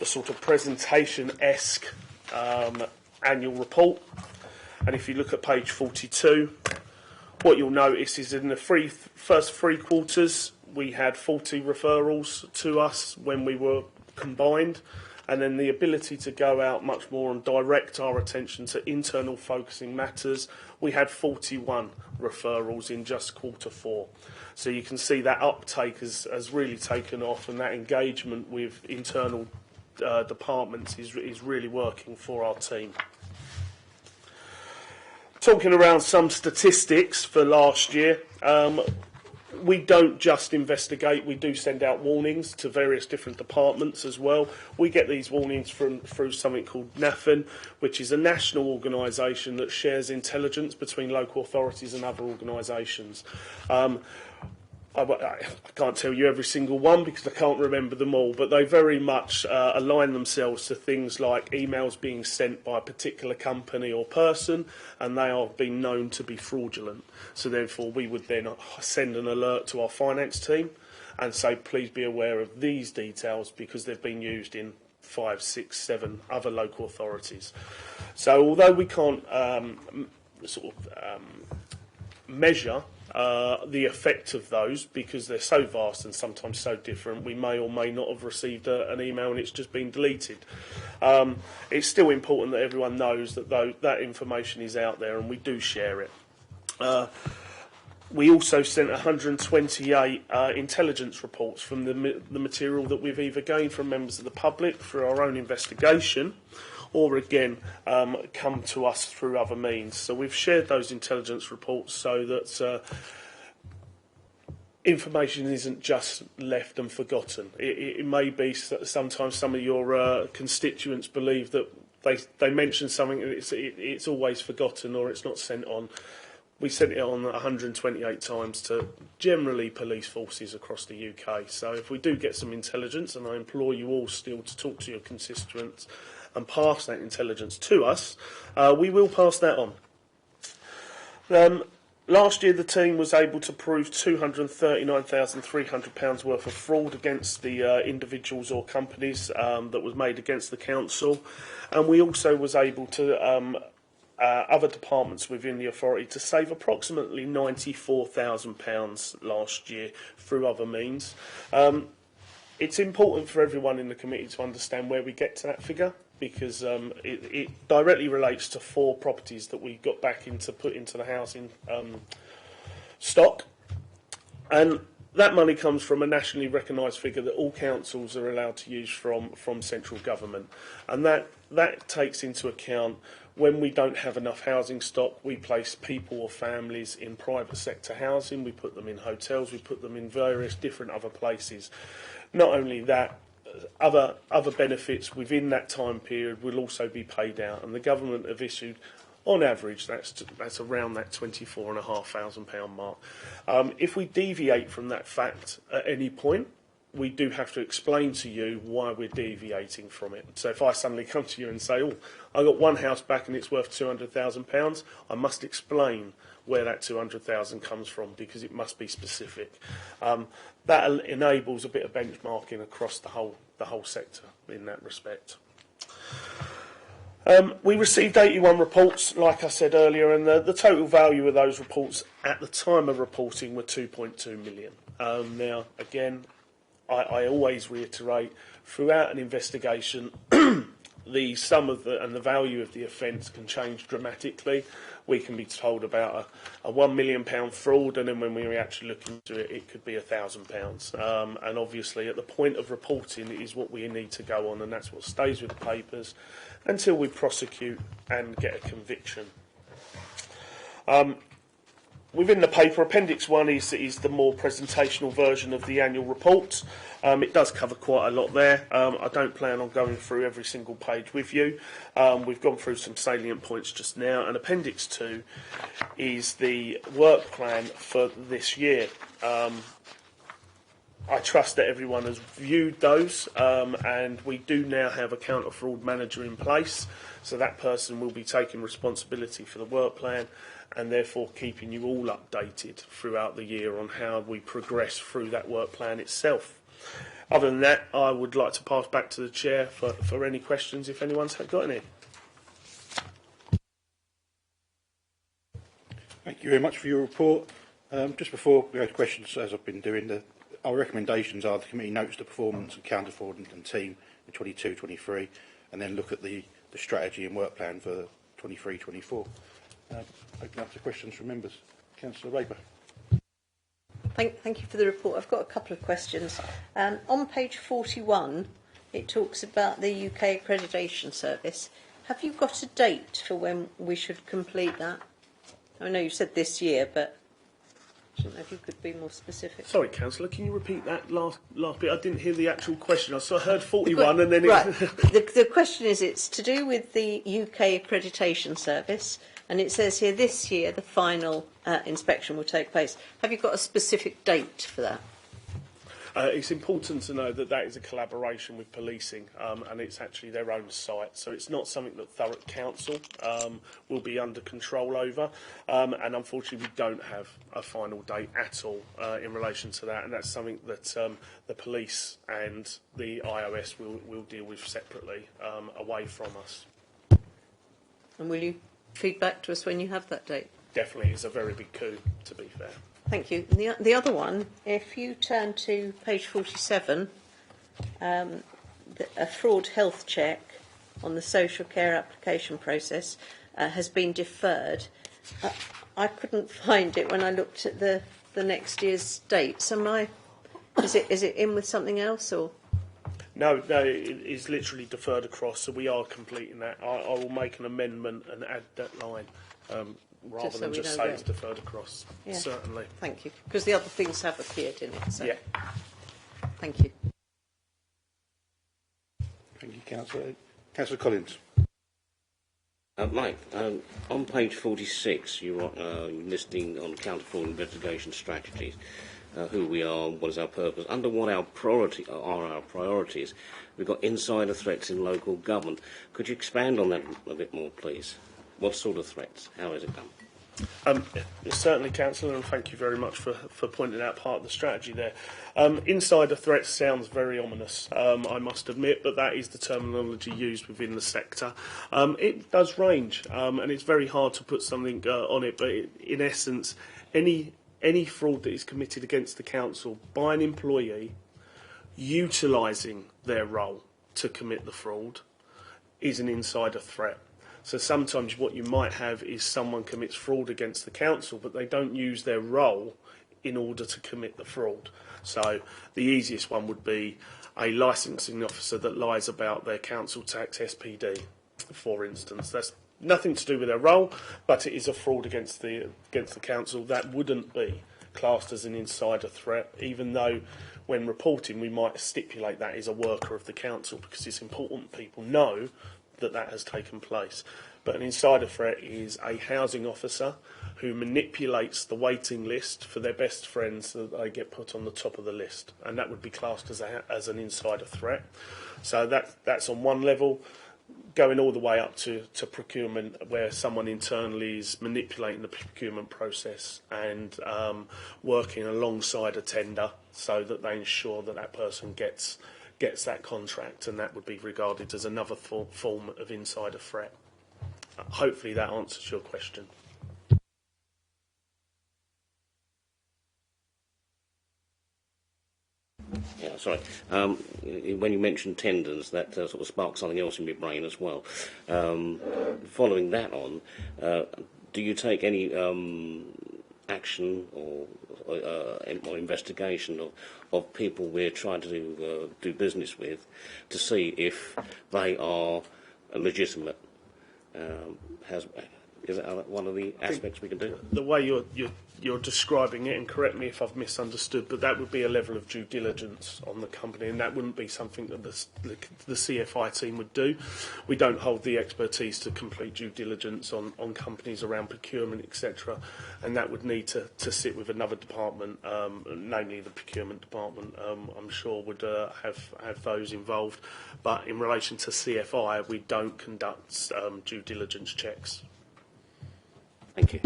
sort of presentation-esque annual report. And if you look at page 42, what you'll notice is in the first 3 quarters, we had 40 referrals to us when we were combined, and then the ability to go out much more and direct our attention to internal focusing matters. We had 41 referrals in just quarter 4. So you can see that uptake has really taken off, and that engagement with internal departments is really working for our team. Talking around some statistics for last year, we don't just investigate, we do send out warnings to various different departments as well. We get these warnings through something called NAFIN, which is a national organisation that shares intelligence between local authorities and other organisations. I can't tell you every single one because I can't remember them all, but they very much align themselves to things like emails being sent by a particular company or person, and they are being known to be fraudulent. So therefore we would then send an alert to our finance team and say, please be aware of these details because they've been used in 5, 6, 7 other local authorities. So although we can't measure the effect of those because they're so vast and sometimes so different, we may or may not have received an email and it's just been deleted. It's still important that everyone knows that that information is out there and we do share it. We also sent 128 intelligence reports from the material that we've either gained from members of the public through our own investigation or again come to us through other means. So we've shared those intelligence reports so that information isn't just left and forgotten. It may be sometimes some of your constituents believe that they mention something and it's always forgotten or it's not sent on. We sent it on 128 times to generally police forces across the UK. So if we do get some intelligence, and I implore you all still to talk to your constituents and pass that intelligence to us, we will pass that on. Last year the team was able to prove £239,300 worth of fraud against the individuals or companies that was made against the council, and we also was able to other departments within the authority to save approximately £94,000 last year through other means. It's important for everyone in the committee to understand where we get to that figure because it directly relates to 4 properties that we got back put into the housing stock, and that money comes from a nationally recognised figure that all councils are allowed to use from central government, and that takes into account when we don't have enough housing stock, we place people or families in private sector housing, we put them in hotels, we put them in various different other places. Not only that, other benefits within that time period will also be paid out, and the government have issued, on average, that's around that £24,500 mark. If we deviate from that fact at any point, we do have to explain to you why we're deviating from it. So if I suddenly come to you and say, oh, I got one house back and it's worth £200,000, I must explain where that £200,000 comes from because it must be specific. That enables a bit of benchmarking across the whole sector in that respect. We received 81 reports, like I said earlier, and the total value of those reports at the time of reporting were £2.2 million. Now, again, I always reiterate, throughout an investigation, the sum of and the value of the offence can change dramatically. We can be told about a £1 million fraud, and then when we actually look into it, it could be £1,000. And obviously, at the point of reporting, it is what we need to go on, and that's what stays with the papers until we prosecute and get a conviction. Within the paper, Appendix 1 is the more presentational version of the annual report. It does cover quite a lot there. I don't plan on going through every single page with you. We've gone through some salient points just now, and Appendix 2 is the work plan for this year. I trust that everyone has viewed those, and we do now have a counter fraud manager in place, so that person will be taking responsibility for the work plan and therefore keeping you all updated throughout the year on how we progress through that work plan itself. Other than that, I would like to pass back to the Chair for any questions if anyone's got any. Thank you very much for your report. Just before we go to questions, as I've been doing, our recommendations are the committee notes the performance of counter fraud and team in 22-23, and then look at the strategy and work plan for 23-24. Open up to questions from members. Councillor Raper. Thank you for the report. I've got a couple of questions. On page 41, it talks about the UK Accreditation Service. Have you got a date for when we should complete that? I know you said this year, but I don't know if you could be more specific. Sorry, Councillor, can you repeat that last bit? I didn't hear the actual question. I heard 41 and then... Right. The question is, it's to do with the UK Accreditation Service, and it says here this year the final inspection will take place. Have you got a specific date for that? It's important to know that that is a collaboration with policing, and it's actually their own site. So it's not something that Thurrock Council will be under control over. And unfortunately, we don't have a final date at all in relation to that. And that's something that the police and the IOS will deal with separately away from us. And will you feed back to us when you have that date? Definitely, it's a very big coup, to be fair. Thank you. And the other one, if you turn to page 47, a fraud health check on the social care application process has been deferred. I couldn't find it when I looked at the next year's dates. Is it in with something else or? No, it is literally deferred across, so we are completing that. I will make an amendment and add that line. Rather than just say it's deferred across, yeah. Certainly. Thank you. Because the other things have appeared in it. So. Yeah. Thank you. Thank you, Councillor. Councillor Collins. Mike, on page 46, you're listing on counter fraud investigation strategies, who we are, what is our purpose, under what our priorities. We've got insider threats in local government. Could you expand on that a bit more, please? What sort of threats? How is it done? Certainly, Councillor, and thank you very much for pointing out part of the strategy there. Insider threats sounds very ominous, I must admit, but that is the terminology used within the sector. It does range, and it's very hard to put something on it, but in essence, any fraud that is committed against the council by an employee utilising their role to commit the fraud is an insider threat. So sometimes what you might have is someone commits fraud against the council, but they don't use their role in order to commit the fraud. So the easiest one would be a licensing officer that lies about their council tax SPD, for instance. That's nothing to do with their role, but it is a fraud against the council. That wouldn't be classed as an insider threat, even though when reporting we might stipulate that is a worker of the council, because it's important people know that has taken place. But an insider threat is a housing officer who manipulates the waiting list for their best friends so that they get put on the top of the list, and that would be classed as an insider threat. So that's on one level, going all the way up to procurement, where someone internally is manipulating the procurement process and working alongside a tender so that they ensure that person gets that contract, and that would be regarded as another form of insider threat. Hopefully that answers your question. Yeah, sorry. When you mentioned tenders, that sort of sparked something else in my brain as well. Following that on, do you take any action or investigation of people we're trying to do business with to see if they are legitimate? Is that one of the aspects we can do? The way you're describing it, and correct me if I've misunderstood, but that would be a level of due diligence on the company, and that wouldn't be something that the CFI team would do. We don't hold the expertise to complete due diligence on companies around procurement, etc., and that would need to sit with another department, namely the procurement department. I'm sure would have those involved, but in relation to CFI, we don't conduct due diligence checks. Thank you.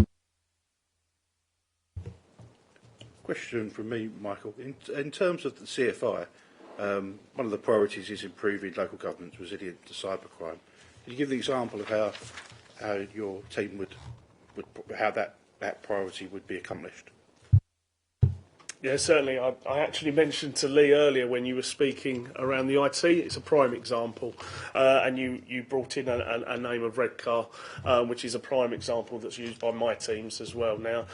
Question from me, Michael. In terms of the CFI, one of the priorities is improving local government's resilience to cybercrime. Can you give the example of how your team would how that priority would be accomplished? Yeah, certainly. I actually mentioned to Lee earlier when you were speaking around the IT, it's a prime example. And you brought in a name of Redcar, which is a prime example that's used by my teams as well. Now,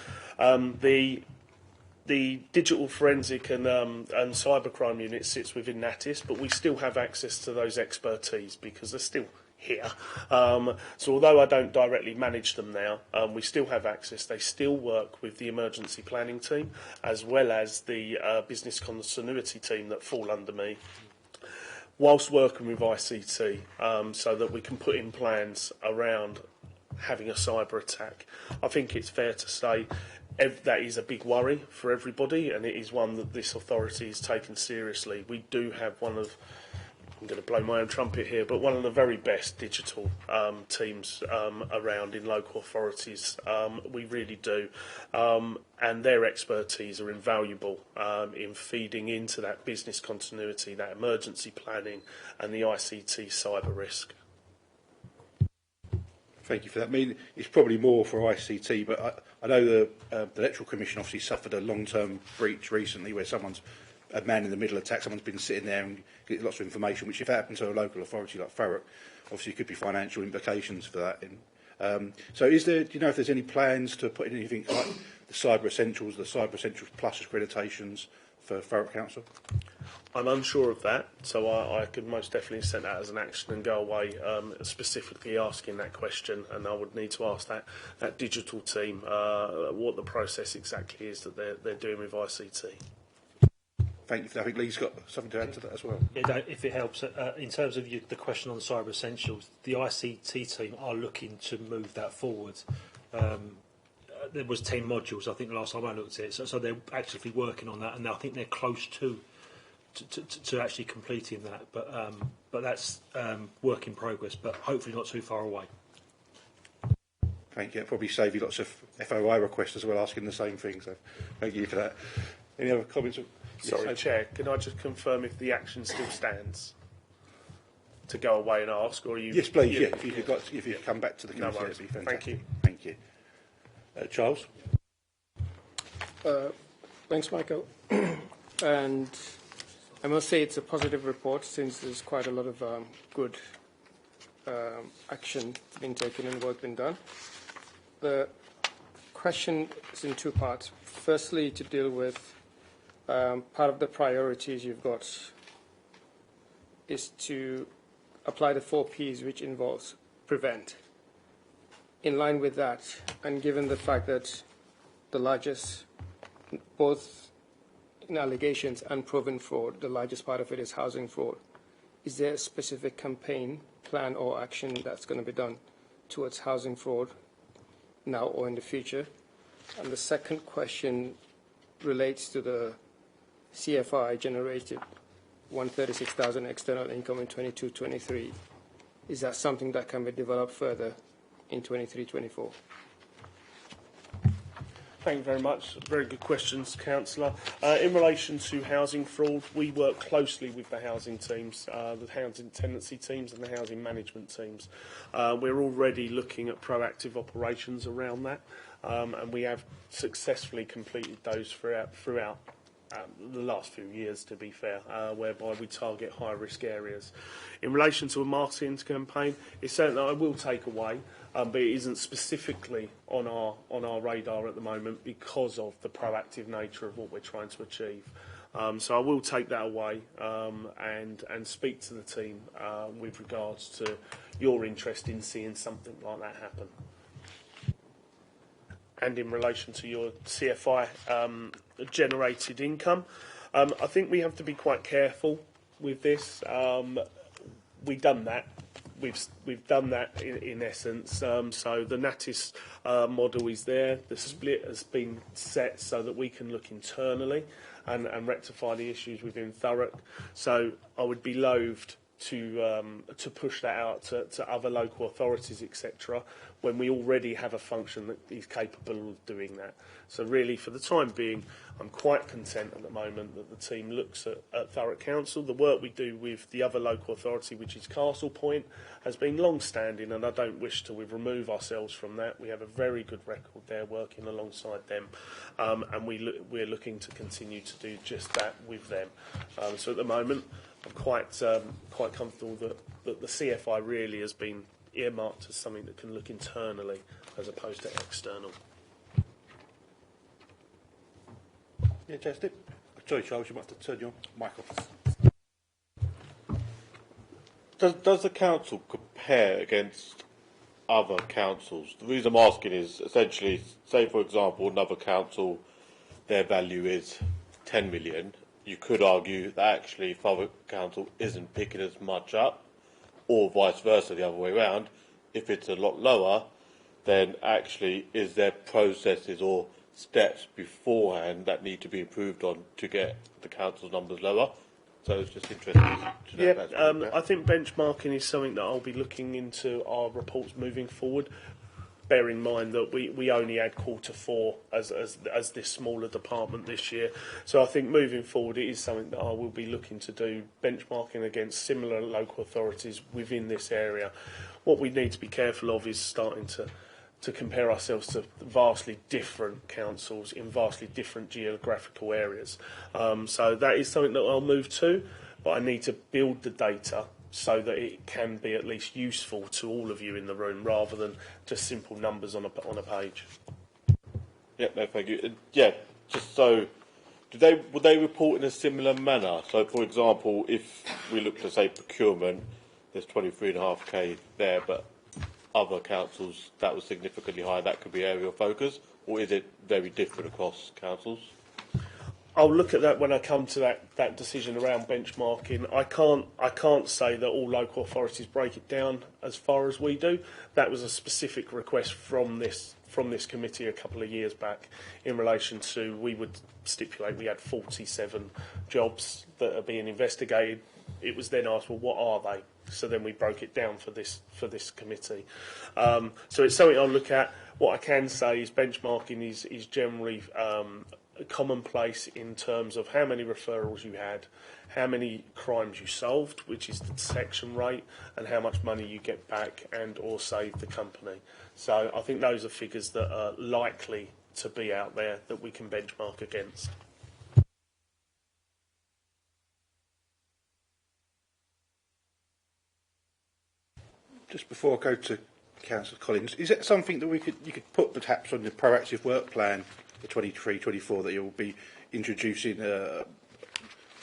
the digital forensic and cybercrime unit sits within NATIS, but we still have access to those expertise because they're still here. So although I don't directly manage them now, we still have access. They still work with the emergency planning team as well as the business continuity team that fall under me, whilst working with ICT, so that we can put in plans around having a cyber attack. I think it's fair to say that is a big worry for everybody, and it is one that this authority is taken seriously. We do have one of, I'm going to blow my own trumpet here, but one of the very best digital teams around in local authorities. We really do. And their expertise are invaluable in feeding into that business continuity, that emergency planning and the ICT cyber risk. Thank you for that. I mean, it's probably more for ICT, but I know the Electoral Commission obviously suffered a long-term breach recently where a man in the middle attack, someone's been sitting there and getting lots of information, which if it happened to a local authority like Thurrock, obviously could be financial implications for that. So do you know if there's any plans to put in anything like the Cyber Essentials Plus accreditations for Thurrock Council? I'm unsure of that, so I could most definitely send that as an action and go away specifically asking that question, and I would need to ask that digital team what the process exactly is that they're doing with ICT. Thank you for that. I think Lee's got something to add to that as well. Yeah, if it helps, in terms of the question on Cyber Essentials, the ICT team are looking to move that forward. There was 10 modules, I think, last time I looked at it, so they're actively working on that, and I think they're close to actually completing that. But that's work in progress, but hopefully not too far away. Thank you. It'll probably save you lots of FOI requests as well, asking the same thing. So thank you for that. Any other comments? Sorry, yes, Chair, can I just confirm if the action still stands to go away and ask, or you? Yes, please. Yeah, if you could come back to the committee, that'd be fantastic. Thank you. Thank you. Charles. Thanks, Michael. And I must say it's a positive report since there's quite a lot of good action being taken and work being done. The question is in two parts. Firstly, to deal with part of the priorities you've got is to apply the 4 Ps, which involves prevent. In line with that, and given the fact that the largest, both in allegations and proven fraud, the largest part of it is housing fraud, is there a specific campaign, plan or action that's going to be done towards housing fraud now or in the future? And the second question relates to the CFI generated 136,000 external income in 22-23. Is that something that can be developed further in 23-24? Thank you very much. Very good questions, Councillor. In relation to housing fraud, we work closely with the housing teams, the housing tenancy teams and the housing management teams. We're already looking at proactive operations around that, and we have successfully completed those throughout the last few years, to be fair, whereby we target high-risk areas. In relation to a marketing campaign, it's something that I will take away, but it isn't specifically on our radar at the moment because of the proactive nature of what we're trying to achieve. So I will take that away and speak to the team with regards to your interest in seeing something like that happen. and in relation to your CFI generated income. I think we have to be quite careful with this. We've done that. We've done that in essence. So the NATIS model is there. The split has been set so that we can look internally and rectify the issues within Thurrock. So I would be loathed to push that out to other local authorities, etc., when we already have a function that is capable of doing that. So really, for the time being, I'm quite content at the moment that the team looks at Thurrock Council. The work we do with the other local authority, which is Castle Point, has been long-standing, and I don't wish to remove ourselves from that. We have a very good record there working alongside them, and we're looking to continue to do just that with them. So at the moment, I'm quite comfortable that the CFI really has been earmarked as something that can look internally as opposed to external. Yeah, Justin. Sorry, Charles, you might have to turn your mic off. Does the council compare against other councils? The reason I'm asking is essentially, say for example, another council, their value is 10 million. You could argue that actually Thurrock Council isn't picking as much up, or vice versa, the other way around. If it's a lot lower, then actually is there processes or steps beforehand that need to be improved on to get the council's numbers lower? So it's just interesting to know. Yeah, I think benchmarking is something that I'll be looking into our reports moving forward. Bear in mind that we only had Q4 as this smaller department this year. So I think moving forward it is something that I will be looking to do, benchmarking against similar local authorities within this area. What we need to be careful of is starting to compare ourselves to vastly different councils in vastly different geographical areas. So that is something that I'll move to, but I need to build the data so that it can be at least useful to all of you in the room, rather than just simple numbers on a page. Yeah, no, thank you. Yeah, just so, would they report in a similar manner? So, for example, if we look to say procurement, there's 23.5k there, but other councils that was significantly higher, that could be area of focus, or is it very different across councils? I'll look at that when I come to that decision around benchmarking. I can't say that all local authorities break it down as far as we do. That was a specific request from this committee a couple of years back in relation to, we would stipulate we had 47 jobs that are being investigated. It was then asked, well, what are they? So then we broke it down for this committee. So it's something I'll look at. What I can say is benchmarking is generally commonplace in terms of how many referrals you had, how many crimes you solved, which is the detection rate, and how much money you get back and or save the company. So I think those are figures that are likely to be out there that we can benchmark against. Just before I go to Councillor Collins, is it something that you could put perhaps on the proactive work plan for 23-24 that you'll be introducing a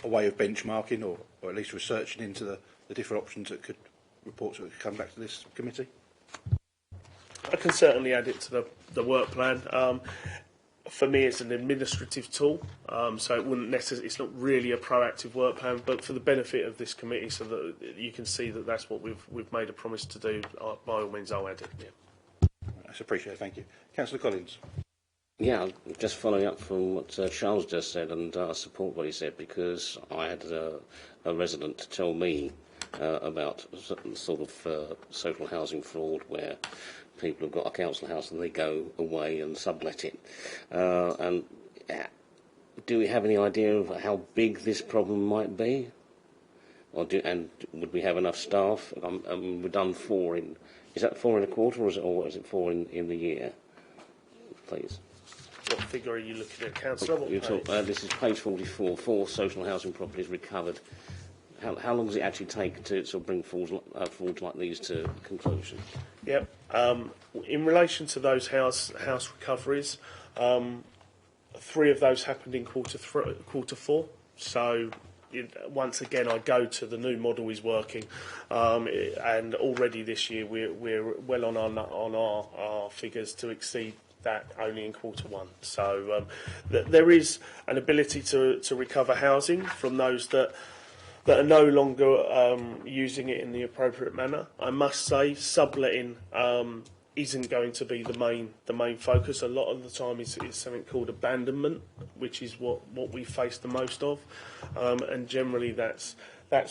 way of benchmarking or at least researching into the different options that reports that could come back to this committee? I can certainly add it to the work plan. For me, it's an administrative tool, so it wouldn't necessarily. It's not really a proactive work plan, but for the benefit of this committee, so that you can see that that's what we've made a promise to do. By all means, I'll add it. Yeah. That's appreciated. Thank you, Councillor Collins. Yeah, just following up from what Charles just said, and I support what he said, because I had a resident tell me about sort of social housing fraud where people have got a council house and they go away and sublet it. And do we have any idea of how big this problem might be? And would we have enough staff? We've done 4 in. Is that 4 in a quarter, or is it 4 in the year? Please. What figure are you looking at, Councillor? This is page 44. 4 social housing properties recovered. How long does it actually take to sort of bring frauds like these to conclusion? Yep. In relation to those house recoveries, 3 of those happened in Q4. So once again, I go to the new model is working, and already this year we're well on our figures to exceed that only in Q1. So there is an ability to recover housing from those that are no longer using it in the appropriate manner. I must say, subletting isn't going to be the main focus. A lot of the time it's something called abandonment, which is what we face the most of, and generally that's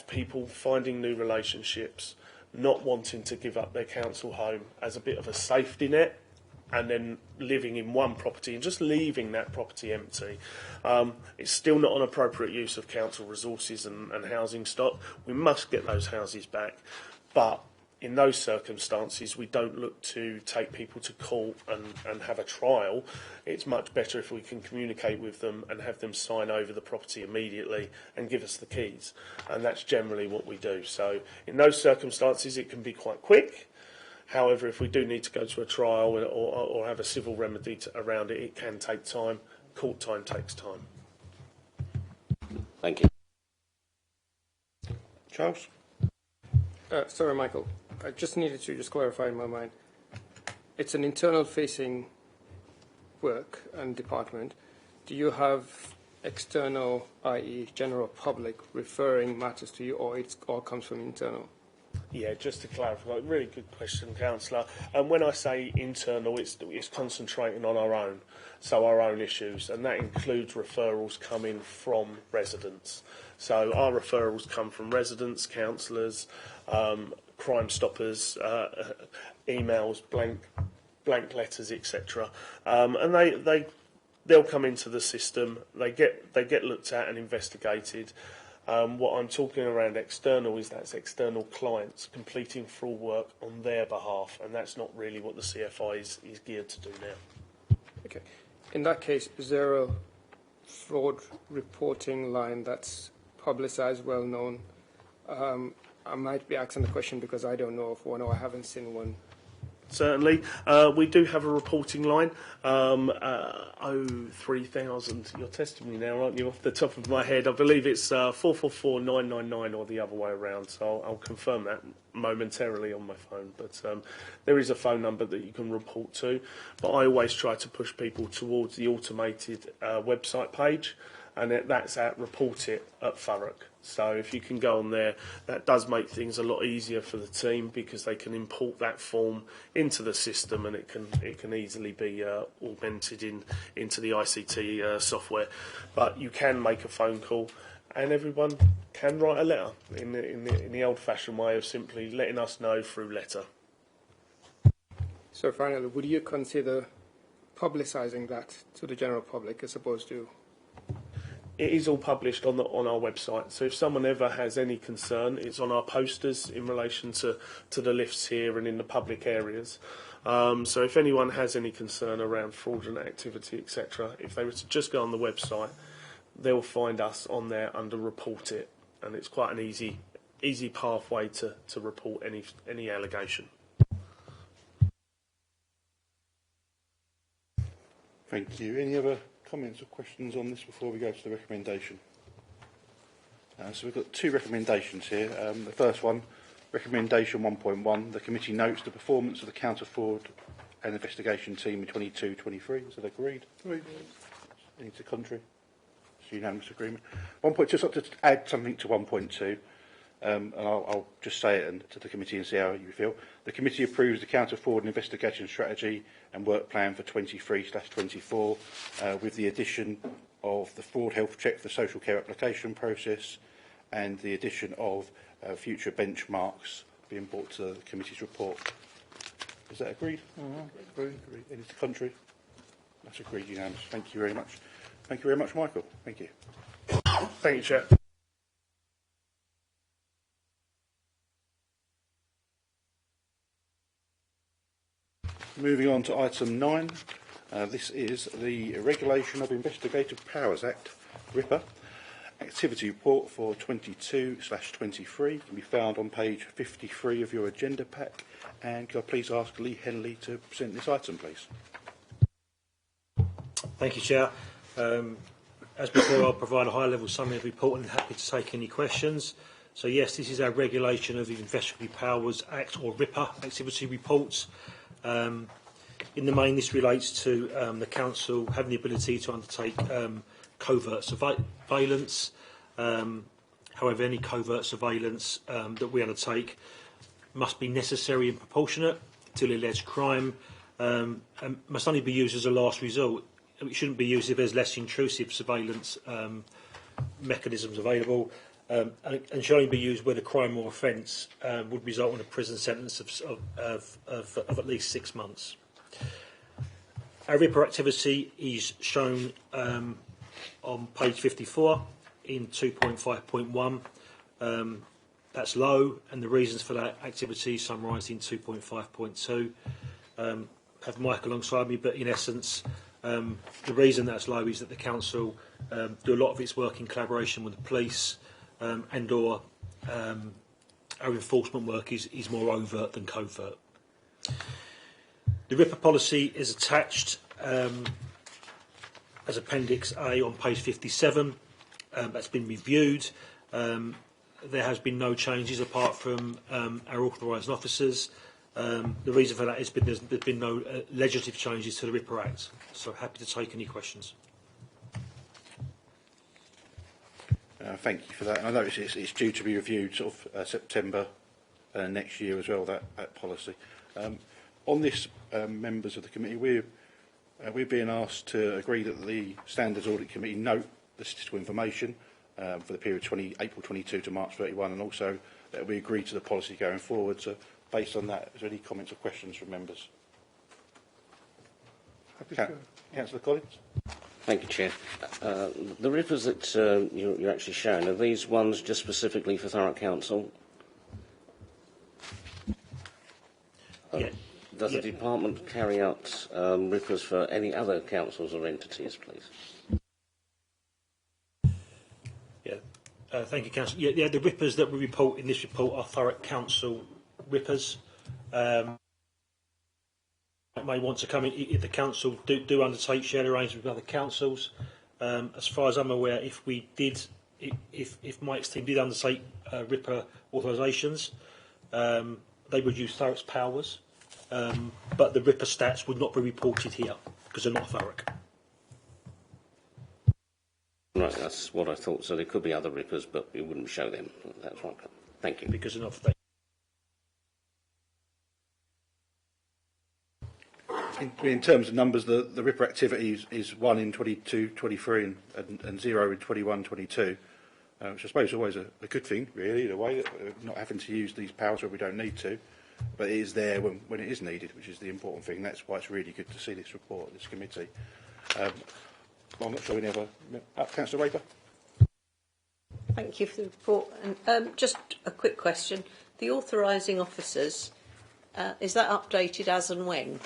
people finding new relationships, not wanting to give up their council home as a bit of a safety net, and then living in one property and just leaving that property empty. It's still not an appropriate use of council resources and housing stock. We must get those houses back, but in those circumstances, we don't look to take people to court and have a trial. It's much better if we can communicate with them and have them sign over the property immediately and give us the keys. And that's generally what we do. So in those circumstances, it can be quite quick. However, if we do need to go to a trial or have a civil remedy around it, it can take time. Court time takes time. Thank you. Charles? Sorry, Michael. I just needed to just clarify in my mind. It's an internal-facing work and department. Do you have external, i.e. general public, referring matters to you, or it all comes from internal? Yeah, just to clarify, really good question, Councillor. And when I say internal, it's concentrating on our own issues, and that includes referrals coming from residents. So our referrals come from residents, councillors, Crime Stoppers, emails, blank letters, etc. And they'll come into the system. They get looked at and investigated. What I'm talking around external is that's external clients completing fraud work on their behalf, and that's not really what the CFI is geared to do now. Okay. In that case, is there a fraud reporting line that's publicised, well known? I might be asking the question because I don't know of one or I haven't seen one. Certainly. We do have a reporting line, 3000. You're testing me now, aren't you, off the top of my head? I believe it's 444 999 or the other way around, so I'll confirm that momentarily on my phone. But there is a phone number that you can report to, but I always try to push people towards the automated website page, and that's at Report It at Thurrock. So if you can go on there, that does make things a lot easier for the team because they can import that form into the system and it can easily be augmented into the ICT software. But you can make a phone call, and everyone can write a letter in the old-fashioned way of simply letting us know through letter. So finally, would you consider publicising that to the general public as opposed to? It is all published on our website. So if someone ever has any concern, it's on our posters in relation to the lifts here and in the public areas. So if anyone has any concern around fraudulent activity, etc., if they were to just go on the website, they'll find us on there under Report It, and it's quite an easy pathway to report any allegation. Thank you. Any other comments or questions on this before we go to the recommendation? So we've got two recommendations here. The first one, recommendation 1.1, the committee notes the performance of the counter-fraud and investigation team in 22-23. Is that agreed? Agreed. Any to contrary? It's unanimous agreement. 1.2, so to add something to 1.2, and I'll just say it to the committee and see how you feel. The committee approves the counter-fraud and investigation strategy and work plan for 23/24 with the addition of the fraud health check for social care application process and the addition of future benchmarks being brought to the committee's report. Is that agreed? Agreed. Any to contrary? That's agreed, unanimous. Thank you very much. Thank you very much, Michael. Thank you. Thank you, Chair. Moving on to item 9. This is the Regulation of Investigative Powers Act, RIPA. Activity report for 22/23 can be found on page 53 of your agenda pack. And could I please ask Lee Henley to present this item, please? Thank you, Chair. As before, I'll provide a high-level summary of the report and happy to take any questions. So yes, this is our Regulation of the Investigative Powers Act, or RIPA, activity reports. In the main, this relates to the council having the ability to undertake covert surveillance. However, any covert surveillance that we undertake must be necessary and proportionate to the alleged crime, and must only be used as a last resort. It shouldn't be used if there's less intrusive surveillance mechanisms available, and should only be used where the crime or offence would result in a prison sentence of at least 6 months. Our RIPA activity is shown on page 54 in 2.5.1. That's low, and the reasons for that activity summarised in 2.5.2. Have Mike alongside me, but in essence, the reason that's low is that the council do a lot of its work in collaboration with the police, and or our enforcement work is more overt than covert. The RIPA policy is attached as Appendix A on page 57. That's been reviewed. There has been no changes apart from our authorised officers. The reason for that is there's been no legislative changes to the RIPA Act. So happy to take any questions. Thank you for that. I know it's due to be reviewed sort of September next year as well, that policy. On this, members of the committee, we're being asked to agree that the Standards Audit Committee note the statistical information for the period April 22 to March 31, and also that we agree to the policy going forward. So based on that, is there any comments or questions from members? Councillor Collins? Thank you, Chair. The RIPAs that you're actually showing, are these ones just specifically for Thurrock Council? Yeah. Does the department carry out RIPAs for any other councils or entities, please? Thank you, Councillor. Yeah, the RIPAs that we report in this report are Thurrock Council RIPAs. May want to come in if the council do undertake shared arrangements with other councils. As far as I'm aware, if Mike's team did undertake RIPA authorisations, they would use Thurrock's powers, but the RIPA stats would not be reported here because they're not Thurrock. Right, that's what I thought. So there could be other RIPAs, but we wouldn't show them. That's right. Thank you. Because they're not. In terms of numbers, the RIPA activity is 1 in 22, 23 and 0 in 21, 22, which I suppose is always a good thing, really, in a way, that we're not having to use these powers where we don't need to, but it is there when it is needed, which is the important thing. That's why it's really good to see this report, this committee. I'm not sure we never... Councillor Raper? Thank you for the report. And just a quick question. The authorising officers, is that updated as and when,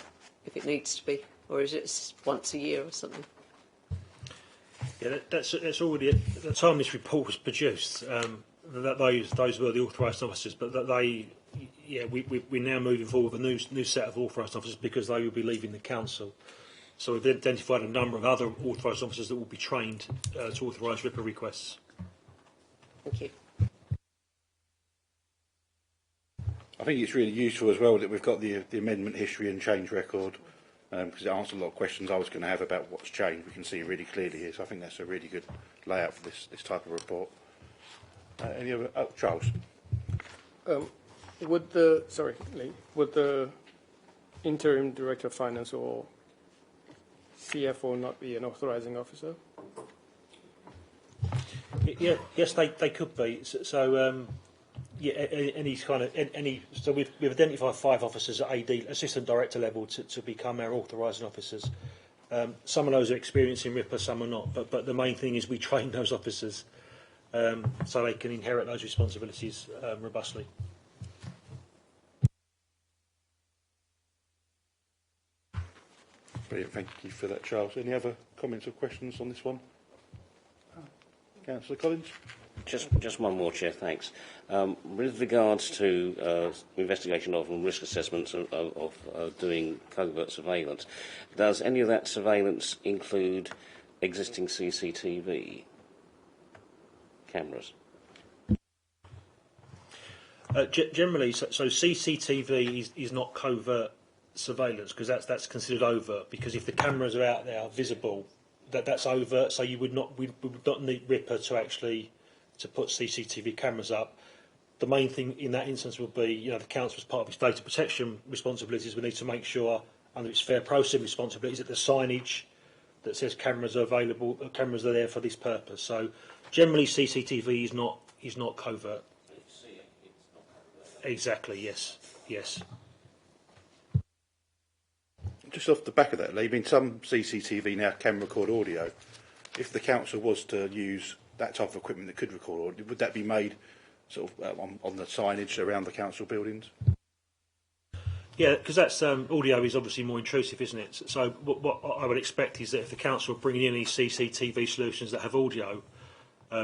if it needs to be, or is it once a year or something? Yeah, that's already at the time this report was produced. Those were the authorised officers, but we're now moving forward with a new set of authorised officers because they will be leaving the council. So we've identified a number of other authorised officers that will be trained to authorise RIPA requests. Thank you. I think it's really useful as well that we've got the amendment history and change record, because it answers a lot of questions I was going to have about what's changed. We can see really clearly here, so I think that's a really good layout for this type of report. Any other? Oh, Charles. Would the interim director of finance or CFO not be an authorising officer? Yeah, yes, they could be. So So we've identified 5 officers at AD, assistant director level, to become our authorising officers. Some of those are experienced in RIPA, some are not. But the main thing is we train those officers so they can inherit those responsibilities robustly. Brilliant, thank you for that, Charles. Any other comments or questions on this one? Councillor Collins? Just one more, Chair, thanks. With regards to investigation of and risk assessments of doing covert surveillance, does any of that surveillance include existing CCTV cameras? Generally, so CCTV is not covert surveillance, because that's considered overt. Because if the cameras are out there visible, that's overt. So we would not need RIPA to put CCTV cameras up. The main thing in that instance would be, the council, as part of its data protection responsibilities, we need to make sure, under its fair processing responsibilities, that the signage that says cameras are available, cameras are there for this purpose. So generally, CCTV is not covert. Exactly. Yes. Yes. Just off the back of that, Lee, some CCTV now can record audio. If the council was to use that type of equipment that could record audio, would that be made sort of on the signage around the council buildings? Yeah, because that's audio is obviously more intrusive, isn't it? So what I would expect is that if the council are bringing in these CCTV solutions that have audio,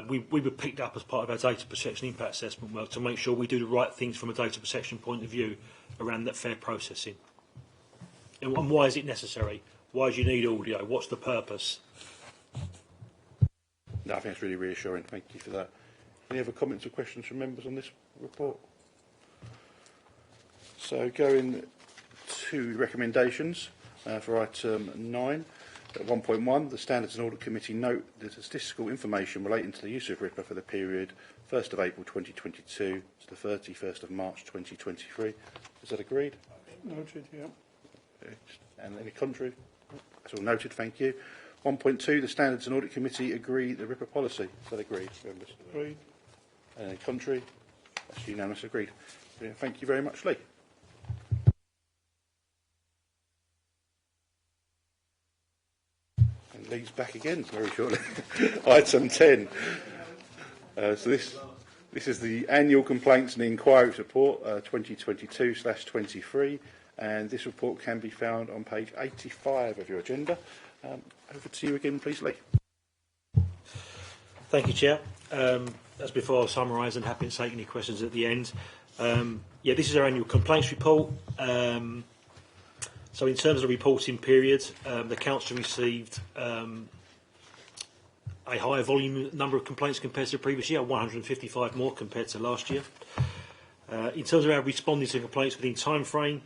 we would pick that up as part of our data protection impact assessment work to make sure we do the right things from a data protection point of view around that fair processing. And why is it necessary? Why do you need audio? What's the purpose? No, I think it's really reassuring. Thank you for that. Any other comments or questions from members on this report? So going to recommendations for item 9. At 1.1, the Standards and Audit Committee note that the statistical information relating to the use of RIPA for the period 1st of April 2022 to the 31st of March 2023. Is that agreed? Noted, yeah. And any contrary? That's all noted, thank you. 1.2, the Standards and Audit Committee agree the RIPA policy. Is that agreed, members? Agreed. Any contrary? That's unanimous, agreed. Brilliant. Thank you very much, Lee. And Lee's back again very shortly. Item 10. So this is the Annual Complaints and Inquiries Report 2022/23, and this report can be found on page 85 of your agenda. Over to you again, please, Lee. Thank you, Chair. As before, I'll summarise and happy to take any questions at the end. This is our annual complaints report. So in terms of the reporting period, the Council received a higher volume number of complaints compared to the previous year, 155 more compared to last year. In terms of our responding to complaints within time frame,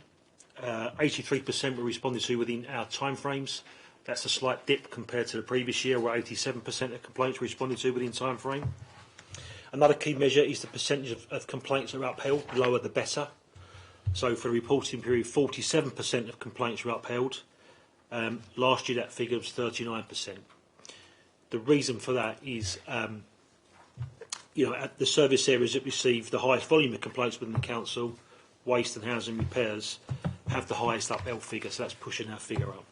83% were responded to within our time frames. That's a slight dip compared to the previous year, where 87% of complaints were responded to within time frame. Another key measure is the percentage of complaints that are upheld, lower the better. So for the reporting period, 47% of complaints were upheld. Last year that figure was 39%. The reason for that is, at the service areas that receive the highest volume of complaints within the council, waste and housing repairs, have the highest upheld figure, so that's pushing our figure up.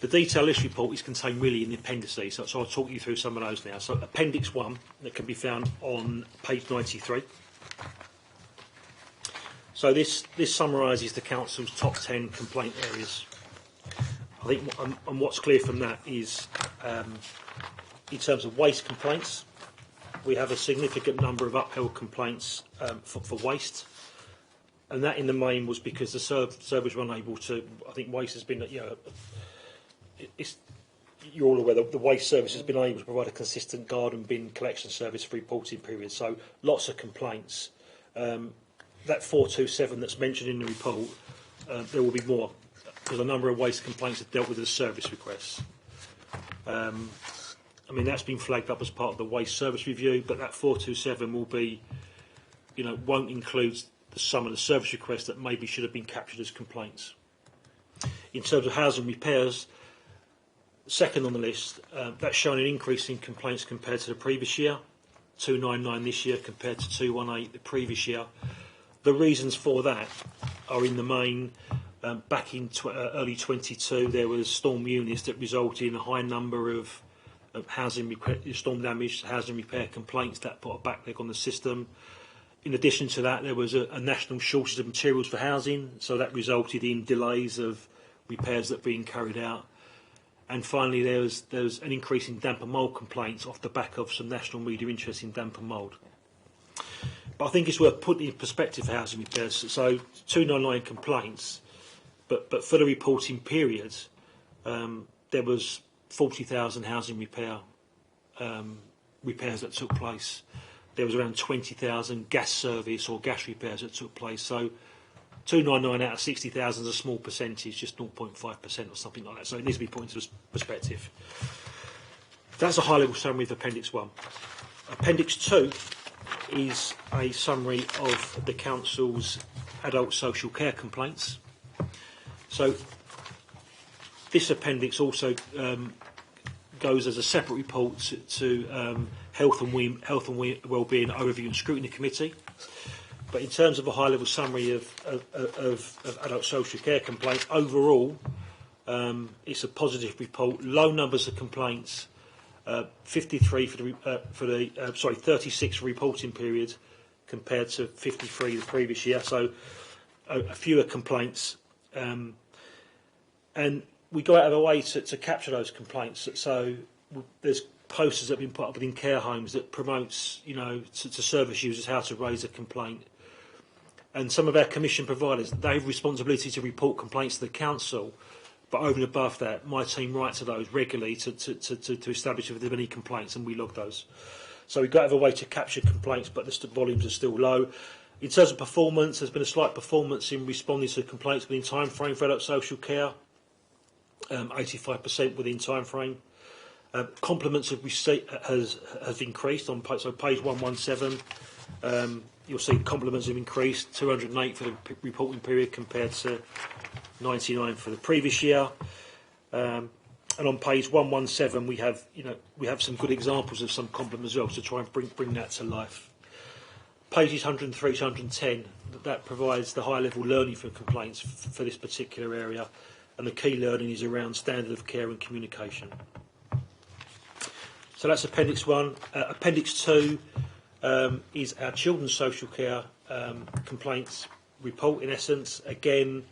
The detailed list report is contained really in the appendices, so I'll talk you through some of those now. So Appendix 1, that can be found on page 93. So this summarises the Council's top 10 complaint areas. I think and what's clear from that is, in terms of waste complaints, we have a significant number of upheld complaints for waste. And that in the main was because the service were unable to, I think waste has been, you're all aware that the waste service has been unable to provide a consistent garden bin collection service for reporting periods. So lots of complaints. That 427 that's mentioned in the report, there will be more, because a number of waste complaints are dealt with as service requests. That's been flagged up as part of the waste service review, but that 427 will be, won't include some of the service requests that maybe should have been captured as complaints. In terms of housing repairs, second on the list, that's shown an increase in complaints compared to the previous year, 299 this year compared to 218 the previous year. The reasons for that are in the main, back in early 22, there was Storm Eunice that resulted in a high number of storm damage, housing repair complaints that put a backleg on the system. In addition to that, there was a national shortage of materials for housing, so that resulted in delays of repairs that were being carried out. And finally, there was an increase in damp and mould complaints off the back of some national media interest in damp and mould. But I think it's worth putting in perspective for housing repairs. So 299 complaints, but for the reporting period, there was 40,000 housing repairs that took place. There was around 20,000 gas service or gas repairs that took place. So 299 out of 60,000 is a small percentage, just 0.5% or something like that. So it needs to be put into perspective. That's a high-level summary of Appendix 1. Appendix 2 is a summary of the Council's adult social care complaints. So this appendix also goes as a separate report to Health and Wellbeing Overview and Scrutiny Committee. But in terms of a high-level summary of adult social care complaints, overall, it's a positive report. Low numbers of complaints, 53 for the 36 reporting period compared to 53 the previous year. So fewer complaints, and we go out of our way to capture those complaints. So there's posters that have been put up within care homes that promotes, to service users how to raise a complaint. And some of our commission providers, they have responsibility to report complaints to the council, but over and above that, my team writes to those regularly to establish if there are any complaints, and we log those. So we go out of our way to capture complaints, but the volumes are still low. In terms of performance, there's been a slight performance in responding to complaints within time frame for adult social care, 85% within time frame. Compliments has increased on page 117. You'll see compliments have increased, 208 for the reporting period compared to 99 for the previous year. And on page 117, we have some good examples of some compliments as well to try and bring that to life. Pages 103 to 110, that provides the high-level learning for complaints for this particular area, and the key learning is around standard of care and communication. So that's Appendix 1. Appendix 2 is our children's social care complaints report. In essence, again,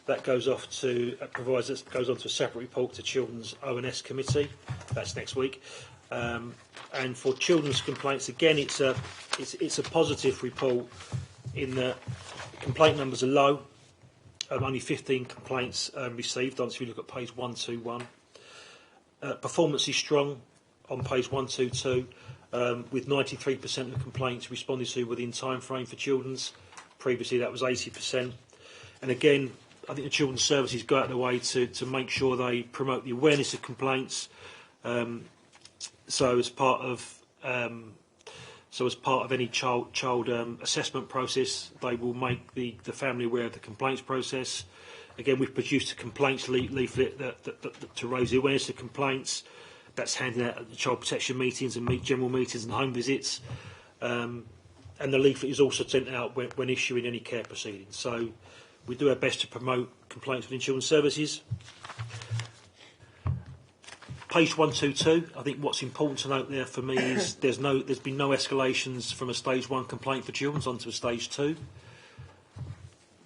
that goes on to a separate report to Children's O&S Committee. That's next week. And for children's complaints, again, it's a positive report in that complaint numbers are low. Only 15 complaints received. If you look at page 121, performance is strong on page 122, with 93% of the complaints responded to within time frame for children's. Previously, that was 80%. And again, I think the Children's Services go out of their way to make sure they promote the awareness of complaints. So as part of any child assessment process, they will make the family aware of the complaints process. Again, we've produced a complaints leaflet to raise the awareness of complaints. That's handed out at the child protection meetings and general meetings and home visits. And the leaflet is also sent out when issuing any care proceedings. So we do our best to promote complaints within Children's Services. Page 122, I think what's important to note there for me is there's been no escalations from a stage 1 complaint for children's onto a stage 2.